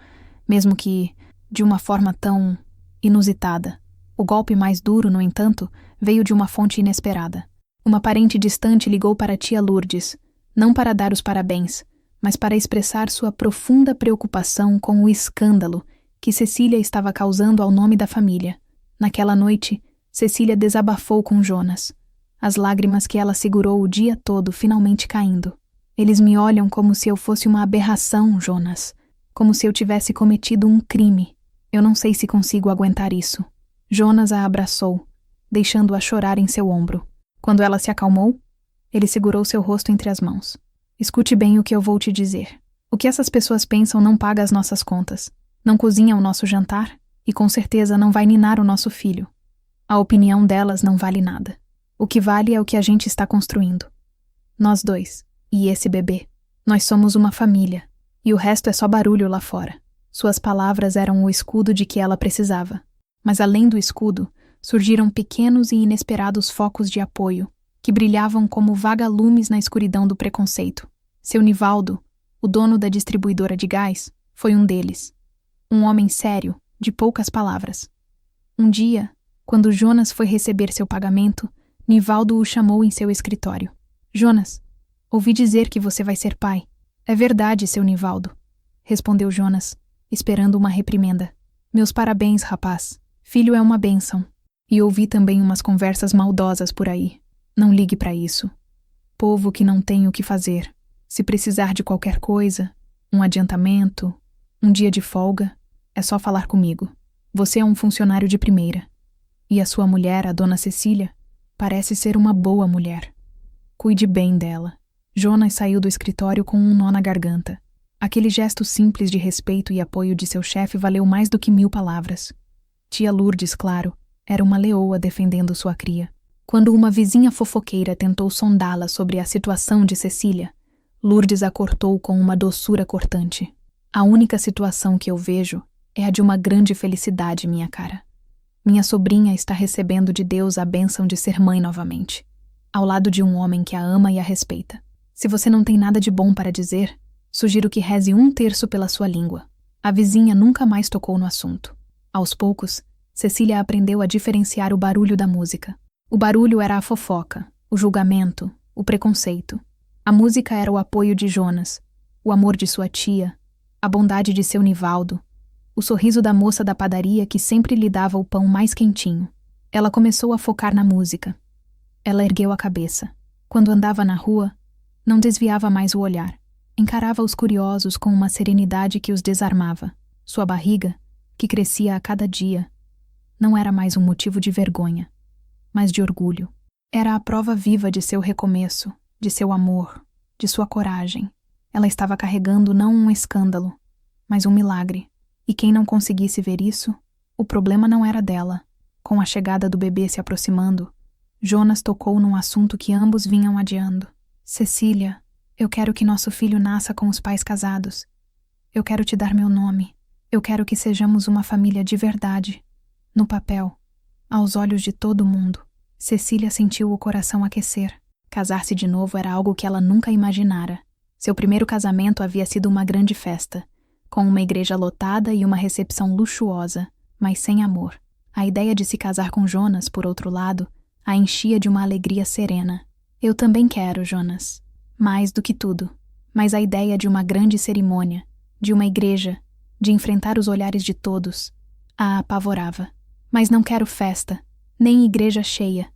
Speaker 1: Mesmo que de uma forma tão inusitada. O golpe mais duro, no entanto, veio de uma fonte inesperada. Uma parente distante ligou para a tia Lourdes, não para dar os parabéns, mas para expressar sua profunda preocupação com o escândalo que Cecília estava causando ao nome da família. Naquela noite, Cecília desabafou com Jonas, as lágrimas que ela segurou o dia todo finalmente caindo. Eles me olham como se eu fosse uma aberração, Jonas, como se eu tivesse cometido um crime. Eu não sei se consigo aguentar isso. Jonas a abraçou, deixando-a chorar em seu ombro. Quando ela se acalmou, ele segurou seu rosto entre as mãos. Escute bem o que eu vou te dizer. O que essas pessoas pensam não paga as nossas contas, não cozinha o nosso jantar e com certeza não vai ninar o nosso filho. A opinião delas não vale nada. O que vale é o que a gente está construindo. Nós dois, e esse bebê. Nós somos uma família, e o resto é só barulho lá fora. Suas palavras eram o escudo de que ela precisava. Mas além do escudo, surgiram pequenos e inesperados focos de apoio, que brilhavam como vagalumes na escuridão do preconceito. Seu Nivaldo, o dono da distribuidora de gás, foi um deles. Um homem sério, de poucas palavras. Um dia, quando Jonas foi receber seu pagamento, Nivaldo o chamou em seu escritório. Jonas, ouvi dizer que você vai ser pai. É verdade, seu Nivaldo, respondeu Jonas, esperando uma reprimenda. Meus parabéns, rapaz. Filho é uma bênção. E ouvi também umas conversas maldosas por aí. Não ligue para isso. Povo que não tem o que fazer. Se precisar de qualquer coisa, um adiantamento, um dia de folga, é só falar comigo. Você é um funcionário de primeira. E a sua mulher, a dona Cecília, parece ser uma boa mulher. Cuide bem dela. Jonas saiu do escritório com um nó na garganta. Aquele gesto simples de respeito e apoio de seu chefe valeu mais do que 1000 palavras. Tia Lourdes, claro, era uma leoa defendendo sua cria. Quando uma vizinha fofoqueira tentou sondá-la sobre a situação de Cecília, Lourdes a cortou com uma doçura cortante. A única situação que eu vejo é a de uma grande felicidade, minha cara. Minha sobrinha está recebendo de Deus a bênção de ser mãe novamente, ao lado de um homem que a ama e a respeita. Se você não tem nada de bom para dizer, sugiro que reze 1/3 pela sua língua. A vizinha nunca mais tocou no assunto. Aos poucos, Cecília aprendeu a diferenciar o barulho da música. O barulho era a fofoca, o julgamento, o preconceito. A música era o apoio de Jonas, o amor de sua tia, a bondade de seu Nivaldo, o sorriso da moça da padaria que sempre lhe dava o pão mais quentinho. Ela começou a focar na música. Ela ergueu a cabeça. Quando andava na rua, não desviava mais o olhar. Encarava os curiosos com uma serenidade que os desarmava. Sua barriga, que crescia a cada dia, não era mais um motivo de vergonha, mas de orgulho. Era a prova viva de seu recomeço, de seu amor, de sua coragem. Ela estava carregando não um escândalo, mas um milagre. E quem não conseguisse ver isso, o problema não era dela. Com a chegada do bebê se aproximando, Jonas tocou num assunto que ambos vinham adiando. Cecília, eu quero que nosso filho nasça com os pais casados. Eu quero te dar meu nome. Eu quero que sejamos uma família de verdade. No papel, aos olhos de todo mundo. Cecília sentiu o coração aquecer. Casar-se de novo era algo que ela nunca imaginara. Seu primeiro casamento havia sido uma grande festa, com uma igreja lotada e uma recepção luxuosa, mas sem amor. A ideia de se casar com Jonas, por outro lado, a enchia de uma alegria serena. Eu também quero, Jonas. Mais do que tudo. Mas a ideia de uma grande cerimônia, de uma igreja, de enfrentar os olhares de todos, a apavorava. Mas não quero festa, nem igreja cheia,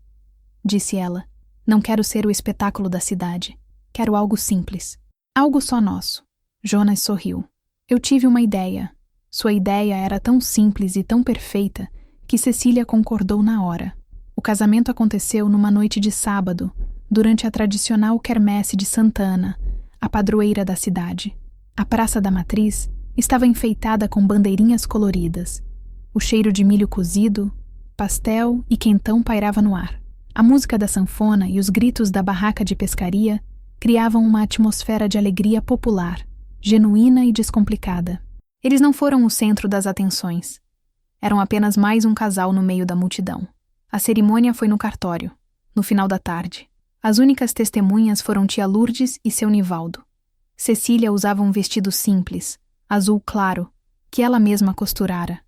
Speaker 1: disse ela. Não quero ser o espetáculo da cidade. Quero algo simples. Algo só nosso. Jonas sorriu. Eu tive uma ideia. Sua ideia era tão simples e tão perfeita que Cecília concordou na hora. O casamento aconteceu numa noite de sábado, durante a tradicional quermesse de Santana, a padroeira da cidade. A Praça da Matriz estava enfeitada com bandeirinhas coloridas. O cheiro de milho cozido, pastel e quentão pairava no ar. A música da sanfona e os gritos da barraca de pescaria criavam uma atmosfera de alegria popular, genuína e descomplicada. Eles não foram o centro das atenções. Eram apenas mais um casal no meio da multidão. A cerimônia foi no cartório, no final da tarde. As únicas testemunhas foram tia Lourdes e seu Nivaldo. Cecília usava um vestido simples, azul claro, que ela mesma costurara,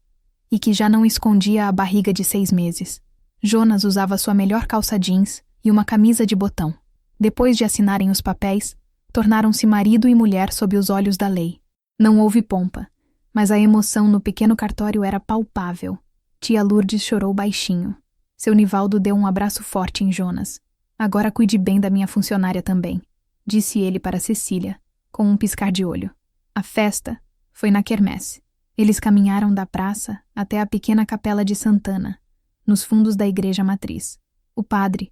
Speaker 1: e que já não escondia a barriga de 6 meses. Jonas usava sua melhor calça jeans e uma camisa de botão. Depois de assinarem os papéis, tornaram-se marido e mulher sob os olhos da lei. Não houve pompa, mas a emoção no pequeno cartório era palpável. Tia Lourdes chorou baixinho. Seu Nivaldo deu um abraço forte em Jonas. Agora cuide bem da minha funcionária também, disse ele para Cecília, com um piscar de olho. A festa foi na quermesse. Eles caminharam da praça até a pequena capela de Santana, nos fundos da igreja matriz. O padre,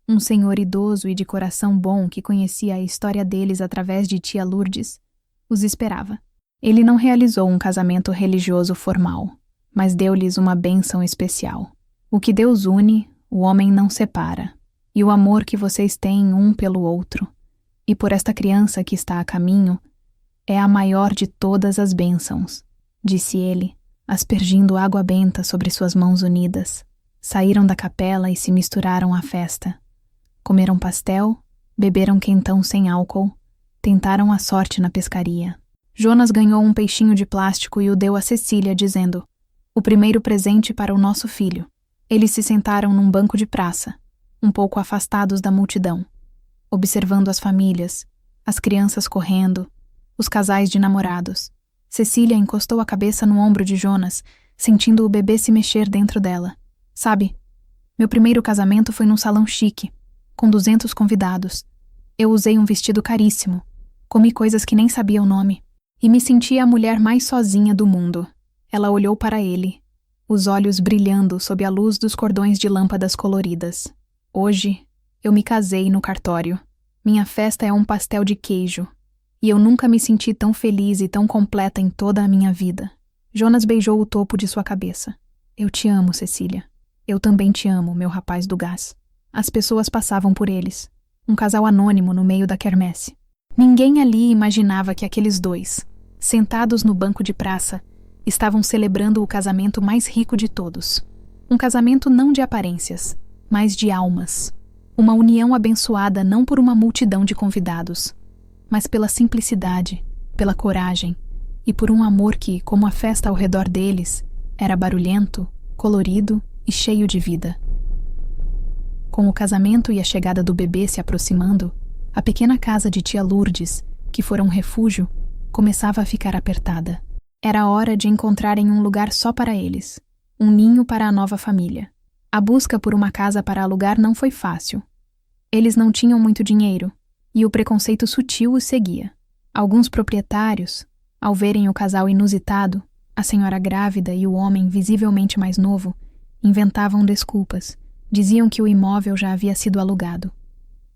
Speaker 1: um senhor idoso e de coração bom que conhecia a história deles através de tia Lourdes, os esperava. Ele não realizou um casamento religioso formal, mas deu-lhes uma bênção especial. O que Deus une, o homem não separa, e o amor que vocês têm um pelo outro, e por esta criança que está a caminho, é a maior de todas as bênçãos, disse ele, aspergindo água benta sobre suas mãos unidas. Saíram da capela e se misturaram à festa. Comeram pastel, beberam quentão sem álcool, tentaram a sorte na pescaria. Jonas ganhou um peixinho de plástico e o deu a Cecília, dizendo: "O primeiro presente para o nosso filho." Eles se sentaram num banco de praça, um pouco afastados da multidão, observando as famílias, as crianças correndo, os casais de namorados. Cecília encostou a cabeça no ombro de Jonas, sentindo o bebê se mexer dentro dela. Sabe, meu primeiro casamento foi num salão chique, com 200 convidados. Eu usei um vestido caríssimo, comi coisas que nem sabia o nome, e me sentia a mulher mais sozinha do mundo. Ela olhou para ele. os olhos brilhando sob a luz dos cordões de lâmpadas coloridas. Hoje, eu me casei no cartório. Minha festa é um pastel de queijo. E eu nunca me senti tão feliz e tão completa em toda a minha vida. Jonas beijou o topo de sua cabeça. Eu te amo, Cecília. Eu também te amo, meu rapaz do gás. As pessoas passavam por eles. Um casal anônimo no meio da quermesse. Ninguém ali imaginava que aqueles dois, sentados no banco de praça, estavam celebrando o casamento mais rico de todos. Um casamento não de aparências, mas de almas. Uma união abençoada não por uma multidão de convidados, mas pela simplicidade, pela coragem e por um amor que, como a festa ao redor deles, era barulhento, colorido e cheio de vida. Com o casamento e a chegada do bebê se aproximando, a pequena casa de tia Lourdes, que fora um refúgio, começava a ficar apertada. Era hora de encontrarem um lugar só para eles, um ninho para a nova família. A busca por uma casa para alugar não foi fácil. Eles não tinham muito dinheiro, e o preconceito sutil os seguia. Alguns proprietários, ao verem o casal inusitado, a senhora grávida e o homem visivelmente mais novo, inventavam desculpas, diziam que o imóvel já havia sido alugado.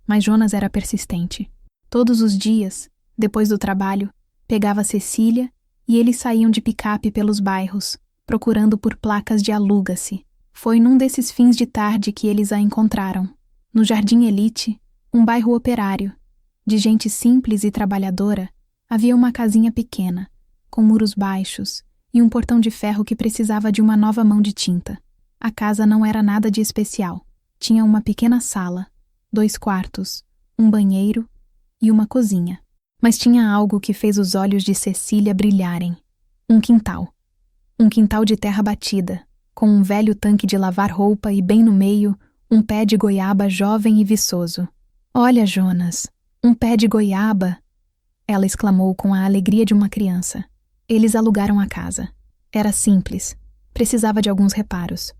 Speaker 1: Mas Jonas era persistente. Todos os dias, depois do trabalho, pegava Cecília e eles saíam de picape pelos bairros, procurando por placas de aluga-se. Foi num desses fins de tarde que eles a encontraram, no Jardim Elite, um bairro operário. De gente simples e trabalhadora, havia uma casinha pequena, com muros baixos e um portão de ferro que precisava de uma nova mão de tinta. A casa não era nada de especial. Tinha uma pequena sala, 2 quartos, um banheiro e uma cozinha. Mas tinha algo que fez os olhos de Cecília brilharem. Um quintal. Um quintal de terra batida, com um velho tanque de lavar roupa e bem no meio, um pé de goiaba jovem e viçoso. Olha, Jonas, um pé de goiaba! Ela exclamou com a alegria de uma criança. Eles alugaram a casa. Era simples, precisava de alguns reparos,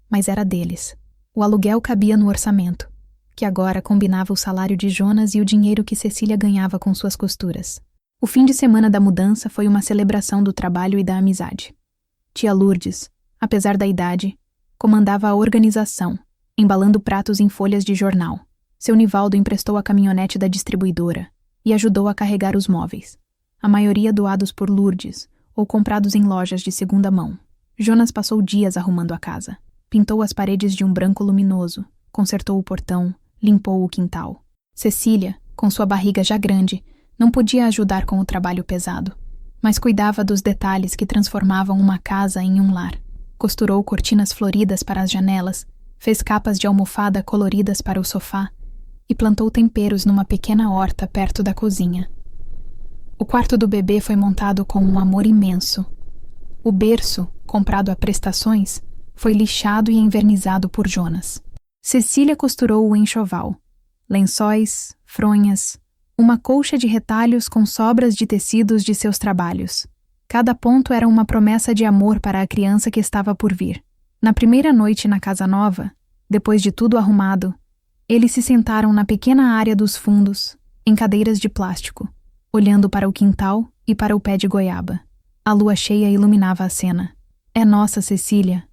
Speaker 1: mas era deles. O aluguel cabia no orçamento, que agora combinava o salário de Jonas e o dinheiro que Cecília ganhava com suas costuras. O fim de semana da mudança foi uma celebração do trabalho e da amizade. Tia Lourdes, apesar da idade, comandava a organização, embalando pratos em folhas de jornal. Seu Nivaldo emprestou a caminhonete da distribuidora e ajudou a carregar os móveis, a maioria doados por Lourdes ou comprados em lojas de segunda mão. Jonas passou dias arrumando a casa. Pintou as paredes de um branco luminoso, consertou o portão, limpou o quintal. Cecília, com sua barriga já grande, não podia ajudar com o trabalho pesado, mas cuidava dos detalhes que transformavam uma casa em um lar. Costurou cortinas floridas para as janelas, fez capas de almofada coloridas para o sofá e plantou temperos numa pequena horta perto da cozinha. O quarto do bebê foi montado com um amor imenso. O berço, comprado a prestações, foi lixado e envernizado por Jonas. Cecília costurou o enxoval, lençóis, fronhas, uma colcha de retalhos com sobras de tecidos de seus trabalhos. Cada ponto era uma promessa de amor para a criança que estava por vir. Na primeira noite na casa nova, depois de tudo arrumado, eles se sentaram na pequena área dos fundos, em cadeiras de plástico, olhando para o quintal e para o pé de goiaba. A lua cheia iluminava a cena. É nossa, Cecília.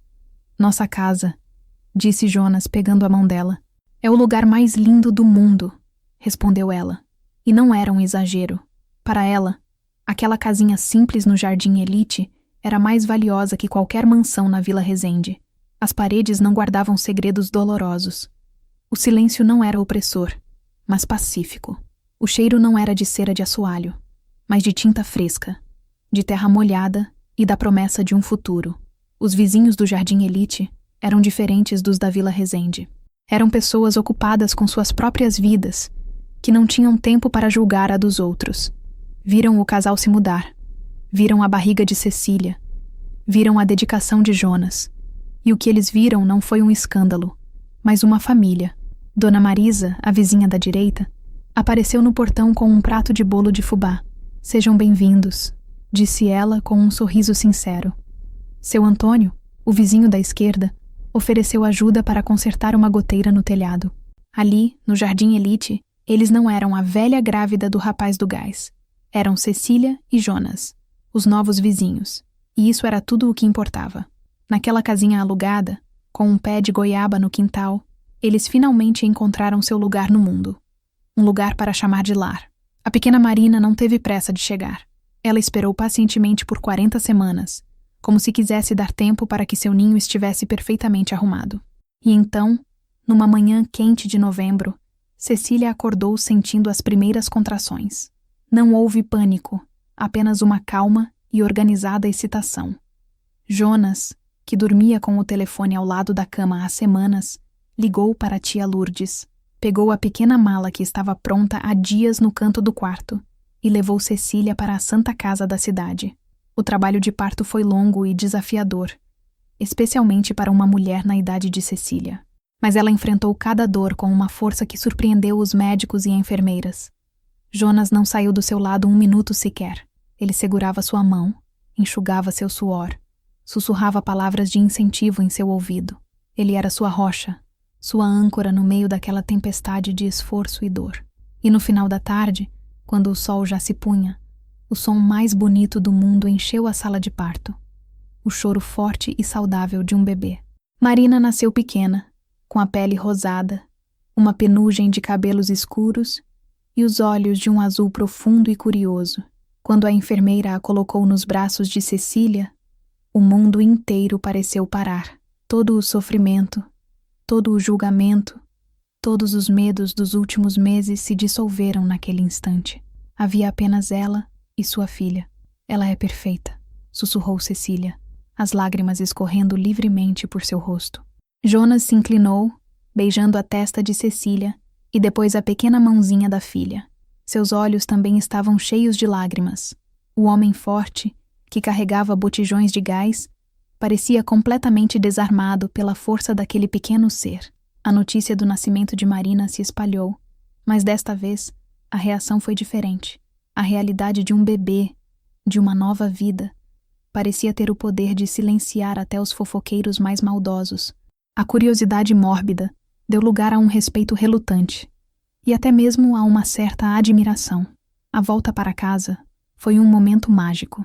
Speaker 1: Nossa casa, disse Jonas pegando a mão dela. É o lugar mais lindo do mundo, respondeu ela. E não era um exagero. Para ela, aquela casinha simples no Jardim Elite era mais valiosa que qualquer mansão na Vila Resende. As paredes não guardavam segredos dolorosos. O silêncio não era opressor, mas pacífico. O cheiro não era de cera de assoalho, mas de tinta fresca, de terra molhada e da promessa de um futuro. Os vizinhos do Jardim Elite eram diferentes dos da Vila Resende. Eram pessoas ocupadas com suas próprias vidas, que não tinham tempo para julgar a dos outros. Viram o casal se mudar, viram a barriga de Cecília, viram a dedicação de Jonas. E o que eles viram não foi um escândalo, mas uma família. Dona Marisa, a vizinha da direita, apareceu no portão com um prato de bolo de fubá. Sejam bem-vindos, disse ela com um sorriso sincero. Seu Antônio, o vizinho da esquerda, ofereceu ajuda para consertar uma goteira no telhado. Ali, no Jardim Elite, eles não eram a velha grávida do rapaz do gás. Eram Cecília e Jonas, os novos vizinhos. E isso era tudo o que importava. Naquela casinha alugada, com um pé de goiaba no quintal, eles finalmente encontraram seu lugar no mundo. Um lugar para chamar de lar. A pequena Marina não teve pressa de chegar. Ela esperou pacientemente por 40 semanas, como se quisesse dar tempo para que seu ninho estivesse perfeitamente arrumado. E então, numa manhã quente de novembro, Cecília acordou sentindo as primeiras contrações. Não houve pânico, apenas uma calma e organizada excitação. Jonas, que dormia com o telefone ao lado da cama há semanas, ligou para a tia Lourdes, pegou a pequena mala que estava pronta há dias no canto do quarto e levou Cecília para a Santa Casa da cidade. O trabalho de parto foi longo e desafiador, especialmente para uma mulher na idade de Cecília. Mas ela enfrentou cada dor com uma força que surpreendeu os médicos e enfermeiras. Jonas não saiu do seu lado um minuto sequer. Ele segurava sua mão, enxugava seu suor, sussurrava palavras de incentivo em seu ouvido. Ele era sua rocha, sua âncora no meio daquela tempestade de esforço e dor. E no final da tarde, quando o sol já se punha, o som mais bonito do mundo encheu a sala de parto. O choro forte e saudável de um bebê. Marina nasceu pequena, com a pele rosada, uma penugem de cabelos escuros e os olhos de um azul profundo e curioso. Quando a enfermeira a colocou nos braços de Cecília, o mundo inteiro pareceu parar. Todo o sofrimento, todo o julgamento, todos os medos dos últimos meses se dissolveram naquele instante. Havia apenas ela e sua filha. Ela é perfeita, sussurrou Cecília, as lágrimas escorrendo livremente por seu rosto. Jonas se inclinou, beijando a testa de Cecília e depois a pequena mãozinha da filha. Seus olhos também estavam cheios de lágrimas. O homem forte, que carregava botijões de gás, parecia completamente desarmado pela força daquele pequeno ser. A notícia do nascimento de Marina se espalhou, mas desta vez a reação foi diferente. A realidade de um bebê, de uma nova vida, parecia ter o poder de silenciar até os fofoqueiros mais maldosos. A curiosidade mórbida deu lugar a um respeito relutante, e até mesmo a uma certa admiração. A volta para casa foi um momento mágico.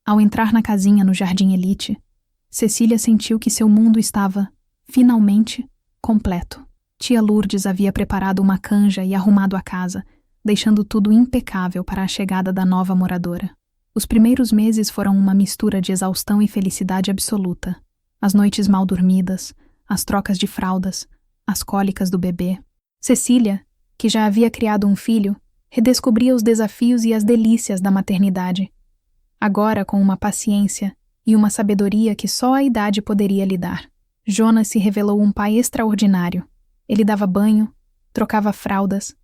Speaker 1: Ao entrar na casinha no Jardim Elite, Cecília sentiu que seu mundo estava, finalmente, completo. Tia Lourdes havia preparado uma canja e arrumado a casa, deixando tudo impecável para a chegada da nova moradora. Os primeiros meses foram uma mistura de exaustão e felicidade absoluta. As noites mal dormidas, as trocas de fraldas, as cólicas do bebê. Cecília, que já havia criado um filho, redescobria os desafios e as delícias da maternidade. Agora com uma paciência e uma sabedoria que só a idade poderia lhe dar. Jonas se revelou um pai extraordinário. Ele dava banho, trocava fraldas,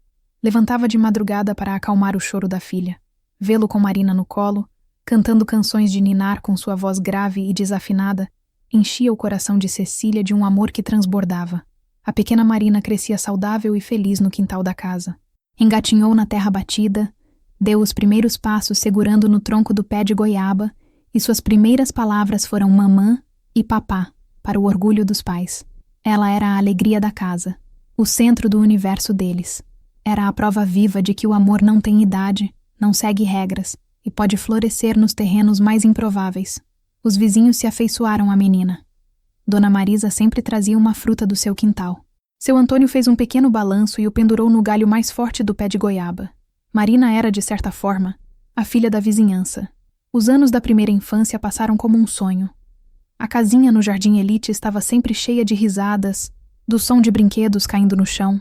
Speaker 1: levantava de madrugada para acalmar o choro da filha. Vê-lo com Marina no colo, cantando canções de ninar com sua voz grave e desafinada, enchia o coração de Cecília de um amor que transbordava. A pequena Marina crescia saudável e feliz no quintal da casa. Engatinhou na terra batida, deu os primeiros passos segurando no tronco do pé de goiaba, e suas primeiras palavras foram mamã e papá, para o orgulho dos pais. Ela era a alegria da casa, o centro do universo deles. Era a prova viva de que o amor não tem idade, não segue regras e pode florescer nos terrenos mais improváveis. Os vizinhos se afeiçoaram à menina. Dona Marisa sempre trazia uma fruta do seu quintal. Seu Antônio fez um pequeno balanço e o pendurou no galho mais forte do pé de goiaba. Marina era, de certa forma, a filha da vizinhança. Os anos da primeira infância passaram como um sonho. A casinha no Jardim Elite estava sempre cheia de risadas, do som de brinquedos caindo no chão,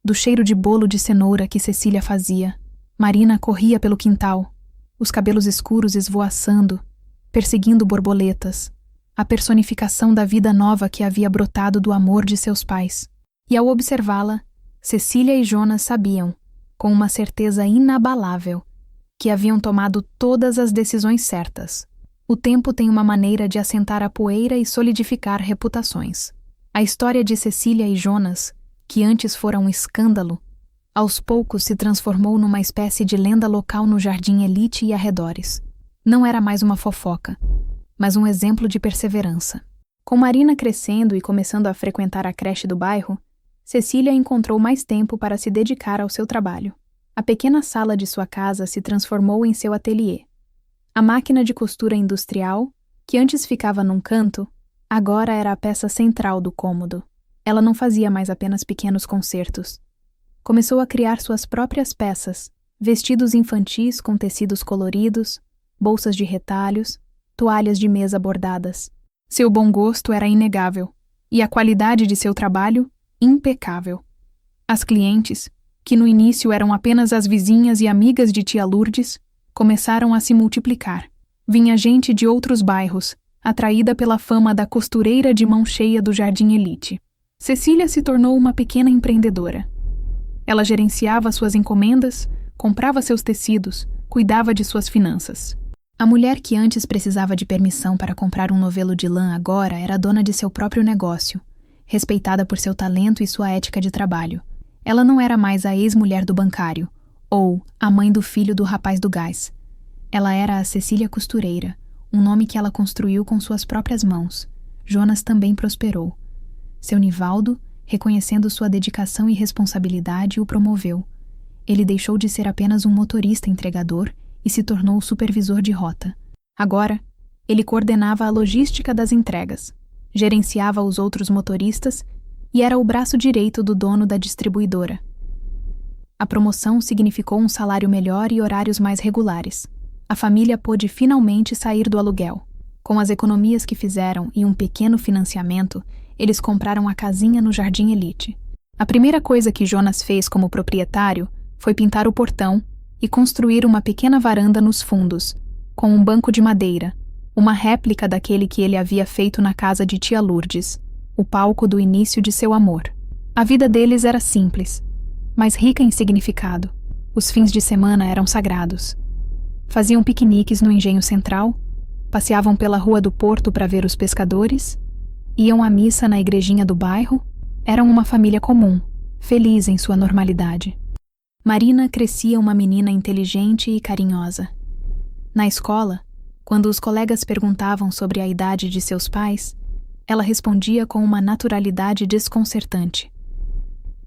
Speaker 1: do cheiro de bolo de cenoura que Cecília fazia. Marina corria pelo quintal, os cabelos escuros esvoaçando, perseguindo borboletas, a personificação da vida nova que havia brotado do amor de seus pais. E ao observá-la, Cecília e Jonas sabiam, com uma certeza inabalável, que haviam tomado todas as decisões certas. O tempo tem uma maneira de assentar a poeira e solidificar reputações. A história de Cecília e Jonas, que antes fora um escândalo, aos poucos se transformou numa espécie de lenda local no Jardim Elite e arredores. Não era mais uma fofoca, mas um exemplo de perseverança. Com Marina crescendo e começando a frequentar a creche do bairro, Cecília encontrou mais tempo para se dedicar ao seu trabalho. A pequena sala de sua casa se transformou em seu ateliê. A máquina de costura industrial, que antes ficava num canto, Agora era a peça central do cômodo. Ela não fazia mais apenas pequenos concertos. Começou a criar suas próprias peças, vestidos infantis com tecidos coloridos, bolsas de retalhos, toalhas de mesa bordadas. Seu bom gosto era inegável, e a qualidade de seu trabalho, impecável. As clientes, que no início eram apenas as vizinhas e amigas de tia Lourdes, começaram a se multiplicar. Vinha gente de outros bairros, atraída pela fama da costureira de mão cheia do Jardim Elite. Cecília se tornou uma pequena empreendedora. Ela gerenciava suas encomendas, comprava seus tecidos, cuidava de suas finanças. A mulher que antes precisava de permissão para comprar um novelo de lã agora era dona de seu próprio negócio, respeitada por seu talento e sua ética de trabalho. Ela não era mais a ex-mulher do bancário, ou a mãe do filho do rapaz do gás. Ela era a Cecília Costureira, um nome que ela construiu com suas próprias mãos. Jonas também prosperou. Seu Nivaldo, reconhecendo sua dedicação e responsabilidade, o promoveu. Ele deixou de ser apenas um motorista entregador e se tornou supervisor de rota. Agora, ele coordenava a logística das entregas, gerenciava os outros motoristas e era o braço direito do dono da distribuidora. A promoção significou um salário melhor e horários mais regulares. A família pôde finalmente sair do aluguel. Com as economias que fizeram e um pequeno financiamento, eles compraram a casinha no Jardim Elite. A primeira coisa que Jonas fez como proprietário foi pintar o portão e construir uma pequena varanda nos fundos, com um banco de madeira, uma réplica daquele que ele havia feito na casa de tia Lourdes, o palco do início de seu amor. A vida deles era simples, mas rica em significado. Os fins de semana eram sagrados. Faziam piqueniques no engenho central, passeavam pela rua do porto para ver os pescadores, iam à missa na igrejinha do bairro, eram uma família comum, feliz em sua normalidade. Marina crescia uma menina inteligente e carinhosa. Na escola, quando os colegas perguntavam sobre a idade de seus pais, ela respondia com uma naturalidade desconcertante.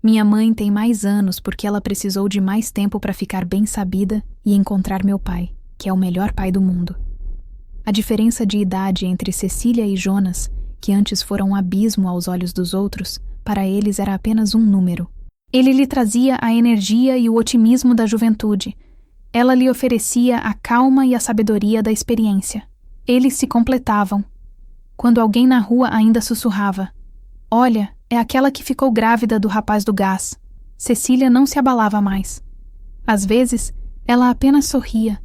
Speaker 1: Minha mãe tem mais anos porque ela precisou de mais tempo para ficar bem sabida e encontrar meu pai, que é o melhor pai do mundo. A diferença de idade entre Cecília e Jonas, que antes foram um abismo aos olhos dos outros, para eles era apenas um número. Ele lhe trazia a energia e o otimismo da juventude. Ela lhe oferecia a calma e a sabedoria da experiência. Eles se completavam. Quando alguém na rua ainda sussurrava: "Olha, é aquela que ficou grávida do rapaz do gás", Cecília não se abalava mais. Às vezes, ela apenas sorria,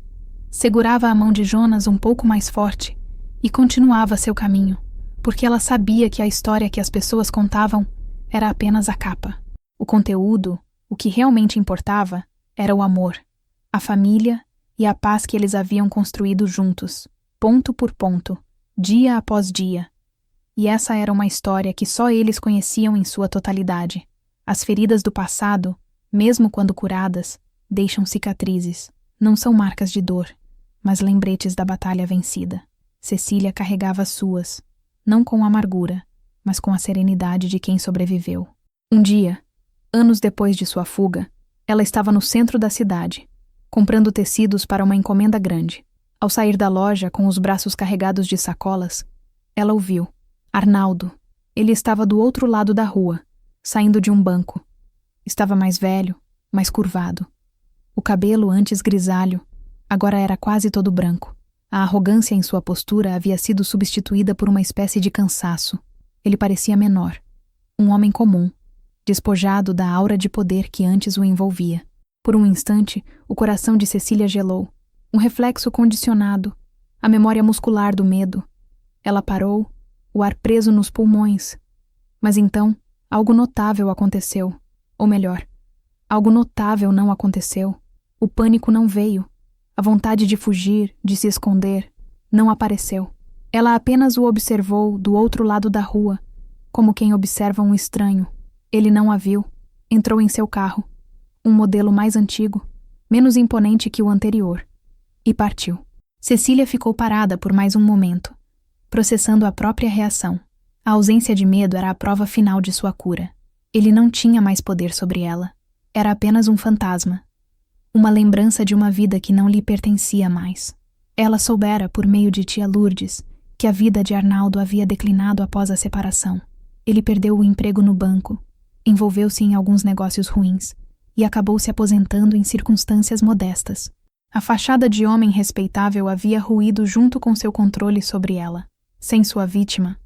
Speaker 1: segurava a mão de Jonas um pouco mais forte e continuava seu caminho, porque ela sabia que a história que as pessoas contavam era apenas a capa. O conteúdo, o que realmente importava, era o amor, a família e a paz que eles haviam construído juntos, ponto por ponto, dia após dia. E essa era uma história que só eles conheciam em sua totalidade. As feridas do passado, mesmo quando curadas, deixam cicatrizes. Não são marcas de dor, mas lembretes da batalha vencida. Cecília carregava as suas, não com amargura, mas com a serenidade de quem sobreviveu. Um dia, anos depois de sua fuga, ela estava no centro da cidade, comprando tecidos para uma encomenda grande. Ao sair da loja com os braços carregados de sacolas, ela ouviu Arnaldo. Ele estava do outro lado da rua, saindo de um banco. Estava mais velho, mais curvado. O cabelo, antes grisalho, agora era quase todo branco. A arrogância em sua postura havia sido substituída por uma espécie de cansaço. Ele parecia menor, um homem comum, despojado da aura de poder que antes o envolvia. Por um instante, o coração de Cecília gelou. Um reflexo condicionado, a memória muscular do medo. Ela parou, o ar preso nos pulmões. Mas então, algo notável aconteceu. Ou melhor, algo notável não aconteceu. O pânico não veio. A vontade de fugir, de se esconder, não apareceu. Ela apenas o observou do outro lado da rua, como quem observa um estranho. Ele não a viu. Entrou em seu carro, um modelo mais antigo, menos imponente que o anterior, e partiu. Cecília ficou parada por mais um momento, processando a própria reação. A ausência de medo era a prova final de sua cura. Ele não tinha mais poder sobre ela. Era apenas um fantasma. Uma lembrança de uma vida que não lhe pertencia mais. Ela soubera, por meio de tia Lourdes, que a vida de Arnaldo havia declinado após a separação. Ele perdeu o emprego no banco, envolveu-se em alguns negócios ruins e acabou se aposentando em circunstâncias modestas. A fachada de homem respeitável havia ruído junto com seu controle sobre ela. Sem sua vítima,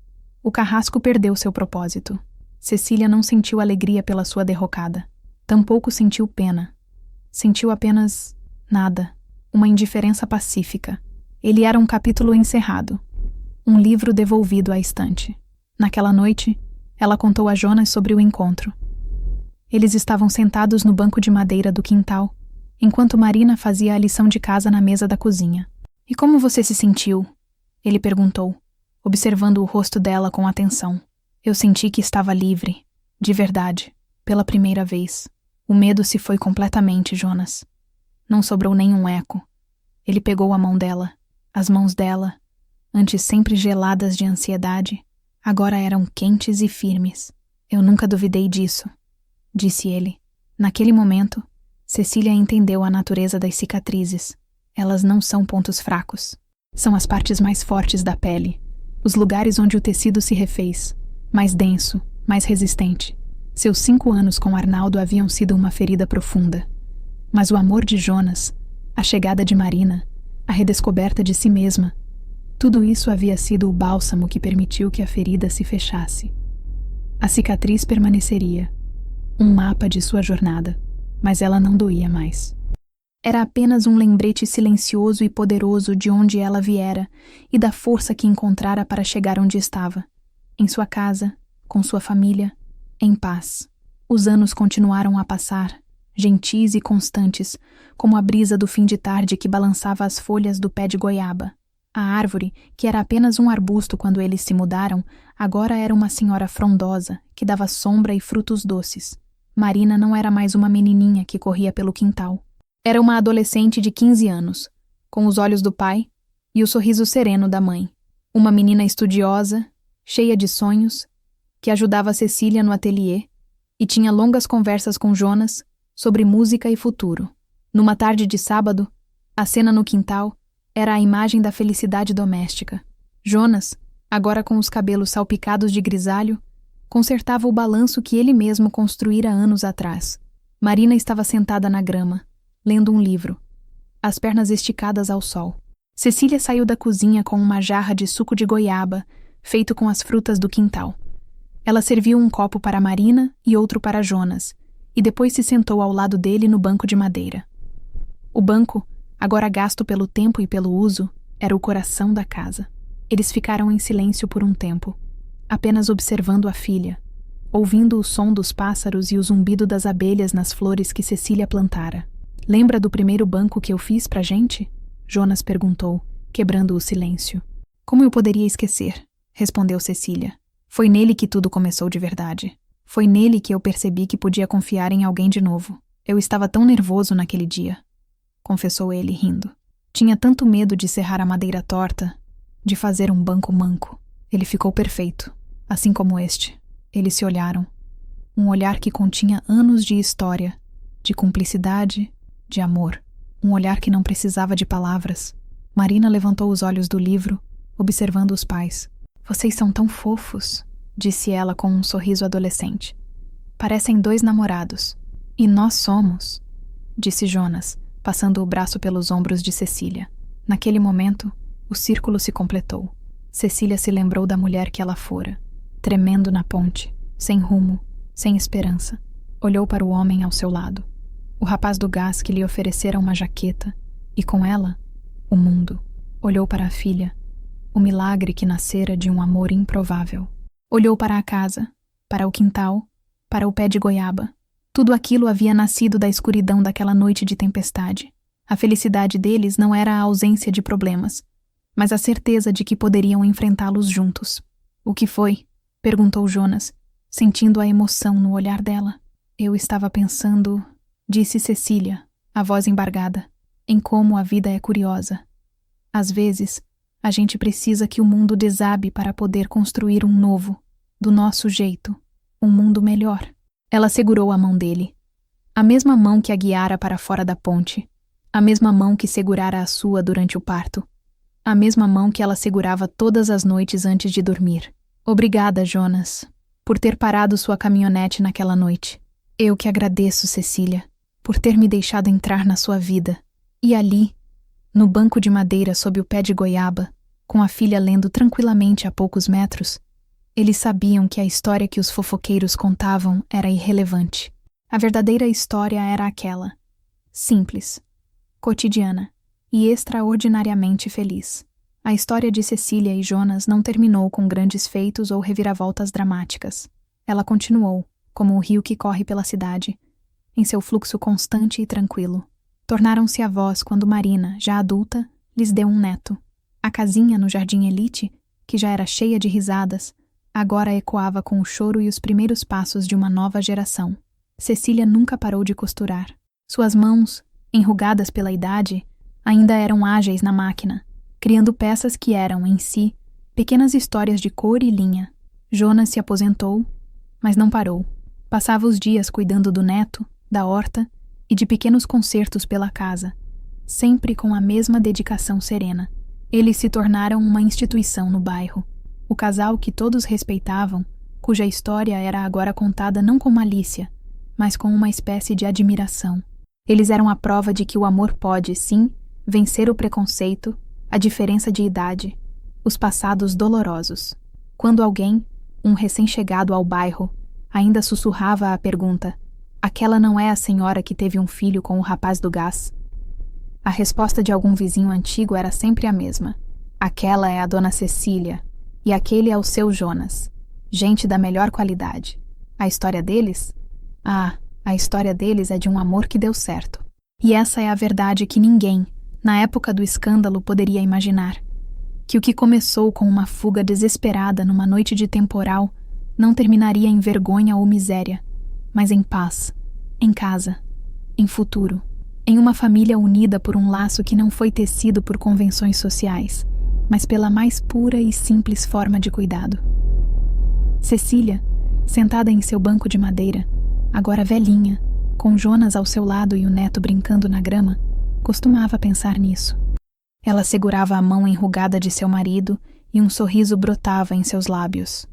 Speaker 1: o carrasco perdeu seu propósito. Cecília não sentiu alegria pela sua derrocada. Tampouco sentiu pena. Sentiu apenas nada, uma indiferença pacífica. Ele era um capítulo encerrado, um livro devolvido à estante. Naquela noite, ela contou a Jonas sobre o encontro. Eles estavam sentados no banco de madeira do quintal, enquanto Marina fazia a lição de casa na mesa da cozinha. "E como você se sentiu?" ele perguntou, observando o rosto dela com atenção. "Eu senti que estava livre, de verdade, pela primeira vez. O medo se foi completamente, Jonas. Não sobrou nenhum eco." Ele pegou a mão dela. As mãos dela, antes sempre geladas de ansiedade, agora eram quentes e firmes. "Eu nunca duvidei disso", disse ele. Naquele momento, Cecília entendeu a natureza das cicatrizes. Elas não são pontos fracos. São as partes mais fortes da pele, os lugares onde o tecido se refez, mais denso, mais resistente. Seus 5 anos com Arnaldo haviam sido uma ferida profunda. Mas o amor de Jonas, a chegada de Marina, a redescoberta de si mesma, tudo isso havia sido o bálsamo que permitiu que a ferida se fechasse. A cicatriz permaneceria, um mapa de sua jornada, mas ela não doía mais. Era apenas um lembrete silencioso e poderoso de onde ela viera e da força que encontrara para chegar onde estava. Em sua casa, com sua família, em paz. Os anos continuaram a passar, gentis e constantes, como a brisa do fim de tarde que balançava as folhas do pé de goiaba. A árvore, que era apenas um arbusto quando eles se mudaram, agora era uma senhora frondosa, que dava sombra e frutos doces. Marina não era mais uma menininha que corria pelo quintal. Era uma adolescente de 15 anos, com os olhos do pai e o sorriso sereno da mãe. Uma menina estudiosa, cheia de sonhos, que ajudava Cecília no ateliê e tinha longas conversas com Jonas sobre música e futuro. Numa tarde de sábado, a cena no quintal era a imagem da felicidade doméstica. Jonas, agora com os cabelos salpicados de grisalho, consertava o balanço que ele mesmo construíra anos atrás. Marina estava sentada na grama, lendo um livro, as pernas esticadas ao sol. Cecília saiu da cozinha com uma jarra de suco de goiaba, feito com as frutas do quintal. Ela serviu um copo para Marina e outro para Jonas, e depois se sentou ao lado dele no banco de madeira. O banco, agora gasto pelo tempo e pelo uso, era o coração da casa. Eles ficaram em silêncio por um tempo, apenas observando a filha, ouvindo o som dos pássaros e o zumbido das abelhas nas flores que Cecília plantara. "Lembra do primeiro banco que eu fiz pra gente?" Jonas perguntou, quebrando o silêncio. "Como eu poderia esquecer?" respondeu Cecília. "Foi nele que tudo começou de verdade. Foi nele que eu percebi que podia confiar em alguém de novo. Eu estava tão nervoso naquele dia", confessou ele, rindo. "Tinha tanto medo de serrar a madeira torta, de fazer um banco manco. Ele ficou perfeito, assim como este." Eles se olharam. Um olhar que continha anos de história, de cumplicidade, de amor. Um olhar que não precisava de palavras. Marina levantou os olhos do livro, observando os pais. "Vocês são tão fofos", disse ela com um sorriso adolescente. "Parecem 2 namorados." "E nós somos", disse Jonas, passando o braço pelos ombros de Cecília. Naquele momento, o círculo se completou. Cecília se lembrou da mulher que ela fora, tremendo na ponte, sem rumo, sem esperança. Olhou para o homem ao seu lado, o rapaz do gás que lhe oferecera uma jaqueta, e com ela, o mundo. Olhou para a filha, o milagre que nascera de um amor improvável. Olhou para a casa, para o quintal, para o pé de goiaba. Tudo aquilo havia nascido da escuridão daquela noite de tempestade. A felicidade deles não era a ausência de problemas, mas a certeza de que poderiam enfrentá-los juntos. "O que foi?" perguntou Jonas, sentindo a emoção no olhar dela. "Eu estava pensando", disse Cecília, a voz embargada, "em como a vida é curiosa. Às vezes, a gente precisa que o mundo desabe para poder construir um novo, do nosso jeito, um mundo melhor." Ela segurou a mão dele. A mesma mão que a guiara para fora da ponte. A mesma mão que segurara a sua durante o parto. a mesma mão que ela segurava todas as noites antes de dormir. Obrigada, Jonas, por ter parado sua caminhonete naquela noite. Eu que agradeço, Cecília, por ter me deixado entrar na sua vida. E ali, no banco de madeira sob o pé de goiaba, com a filha lendo tranquilamente a poucos metros, eles sabiam que a história que os fofoqueiros contavam era irrelevante. A verdadeira história era aquela, simples, cotidiana e extraordinariamente feliz. A história de Cecília e Jonas não terminou com grandes feitos ou reviravoltas dramáticas. Ela continuou, como o rio que corre pela cidade, em seu fluxo constante e tranquilo. Tornaram-se avós quando Marina, já adulta, lhes deu um neto. A casinha no Jardim Elite, que já era cheia de risadas, agora ecoava com o choro e os primeiros passos de uma nova geração. Cecília nunca parou de costurar. Suas mãos, enrugadas pela idade, ainda eram ágeis na máquina, criando peças que eram, em si, pequenas histórias de cor e linha. Jonas se aposentou, mas não parou. Passava os dias cuidando do neto, da horta e de pequenos concertos pela casa, sempre com a mesma dedicação serena. Eles se tornaram uma instituição no bairro. O casal que todos respeitavam, cuja história era agora contada não com malícia, mas com uma espécie de admiração. Eles eram a prova de que o amor pode, sim, vencer o preconceito, a diferença de idade, os passados dolorosos. Quando alguém, um recém-chegado ao bairro, ainda sussurrava a pergunta: "Aquela não é a senhora que teve um filho com o rapaz do gás?" A resposta de algum vizinho antigo era sempre a mesma: "Aquela é a dona Cecília, e aquele é o seu Jonas. Gente da melhor qualidade. A história deles? A história deles é de um amor que deu certo." E essa é a verdade que ninguém, na época do escândalo, poderia imaginar. Que o que começou com uma fuga desesperada numa noite de temporal não terminaria em vergonha ou miséria, mas em paz, em casa, em futuro, em uma família unida por um laço que não foi tecido por convenções sociais, mas pela mais pura e simples forma de cuidado. Cecília, sentada em seu banco de madeira, agora velhinha, com Jonas ao seu lado e o neto brincando na grama, costumava pensar nisso. Ela segurava a mão enrugada de seu marido e um sorriso brotava em seus lábios.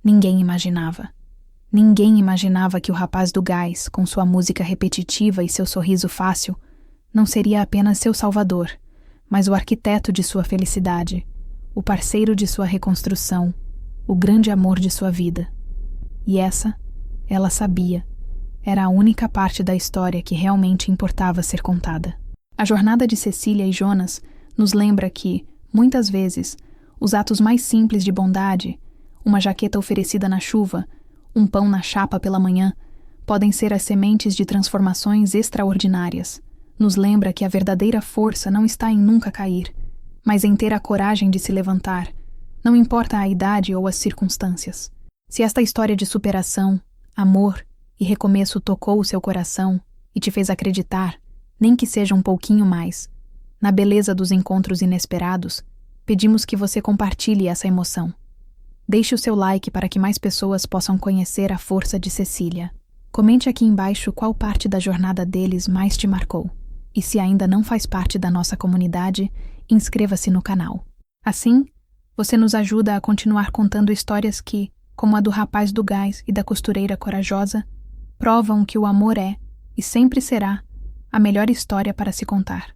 Speaker 1: Ninguém imaginava. Ninguém imaginava que o rapaz do gás, com sua música repetitiva e seu sorriso fácil, não seria apenas seu salvador, mas o arquiteto de sua felicidade, o parceiro de sua reconstrução, o grande amor de sua vida. E essa, ela sabia, era a única parte da história que realmente importava ser contada. A jornada de Cecília e Jonas nos lembra que, muitas vezes, os atos mais simples de bondade, uma jaqueta oferecida na chuva, um pão na chapa pela manhã, podem ser as sementes de transformações extraordinárias. Nos lembra que a verdadeira força não está em nunca cair, mas em ter a coragem de se levantar, não importa a idade ou as circunstâncias. Se esta história de superação, amor e recomeço tocou o seu coração e te fez acreditar, nem que seja um pouquinho mais, na beleza dos encontros inesperados, pedimos que você compartilhe essa emoção. Deixe o seu like para que mais pessoas possam conhecer a força de Cecília. Comente aqui embaixo qual parte da jornada deles mais te marcou. E se ainda não faz parte da nossa comunidade, inscreva-se no canal. Assim, você nos ajuda a continuar contando histórias que, como a do rapaz do gás e da costureira corajosa, provam que o amor é, e sempre será, a melhor história para se contar.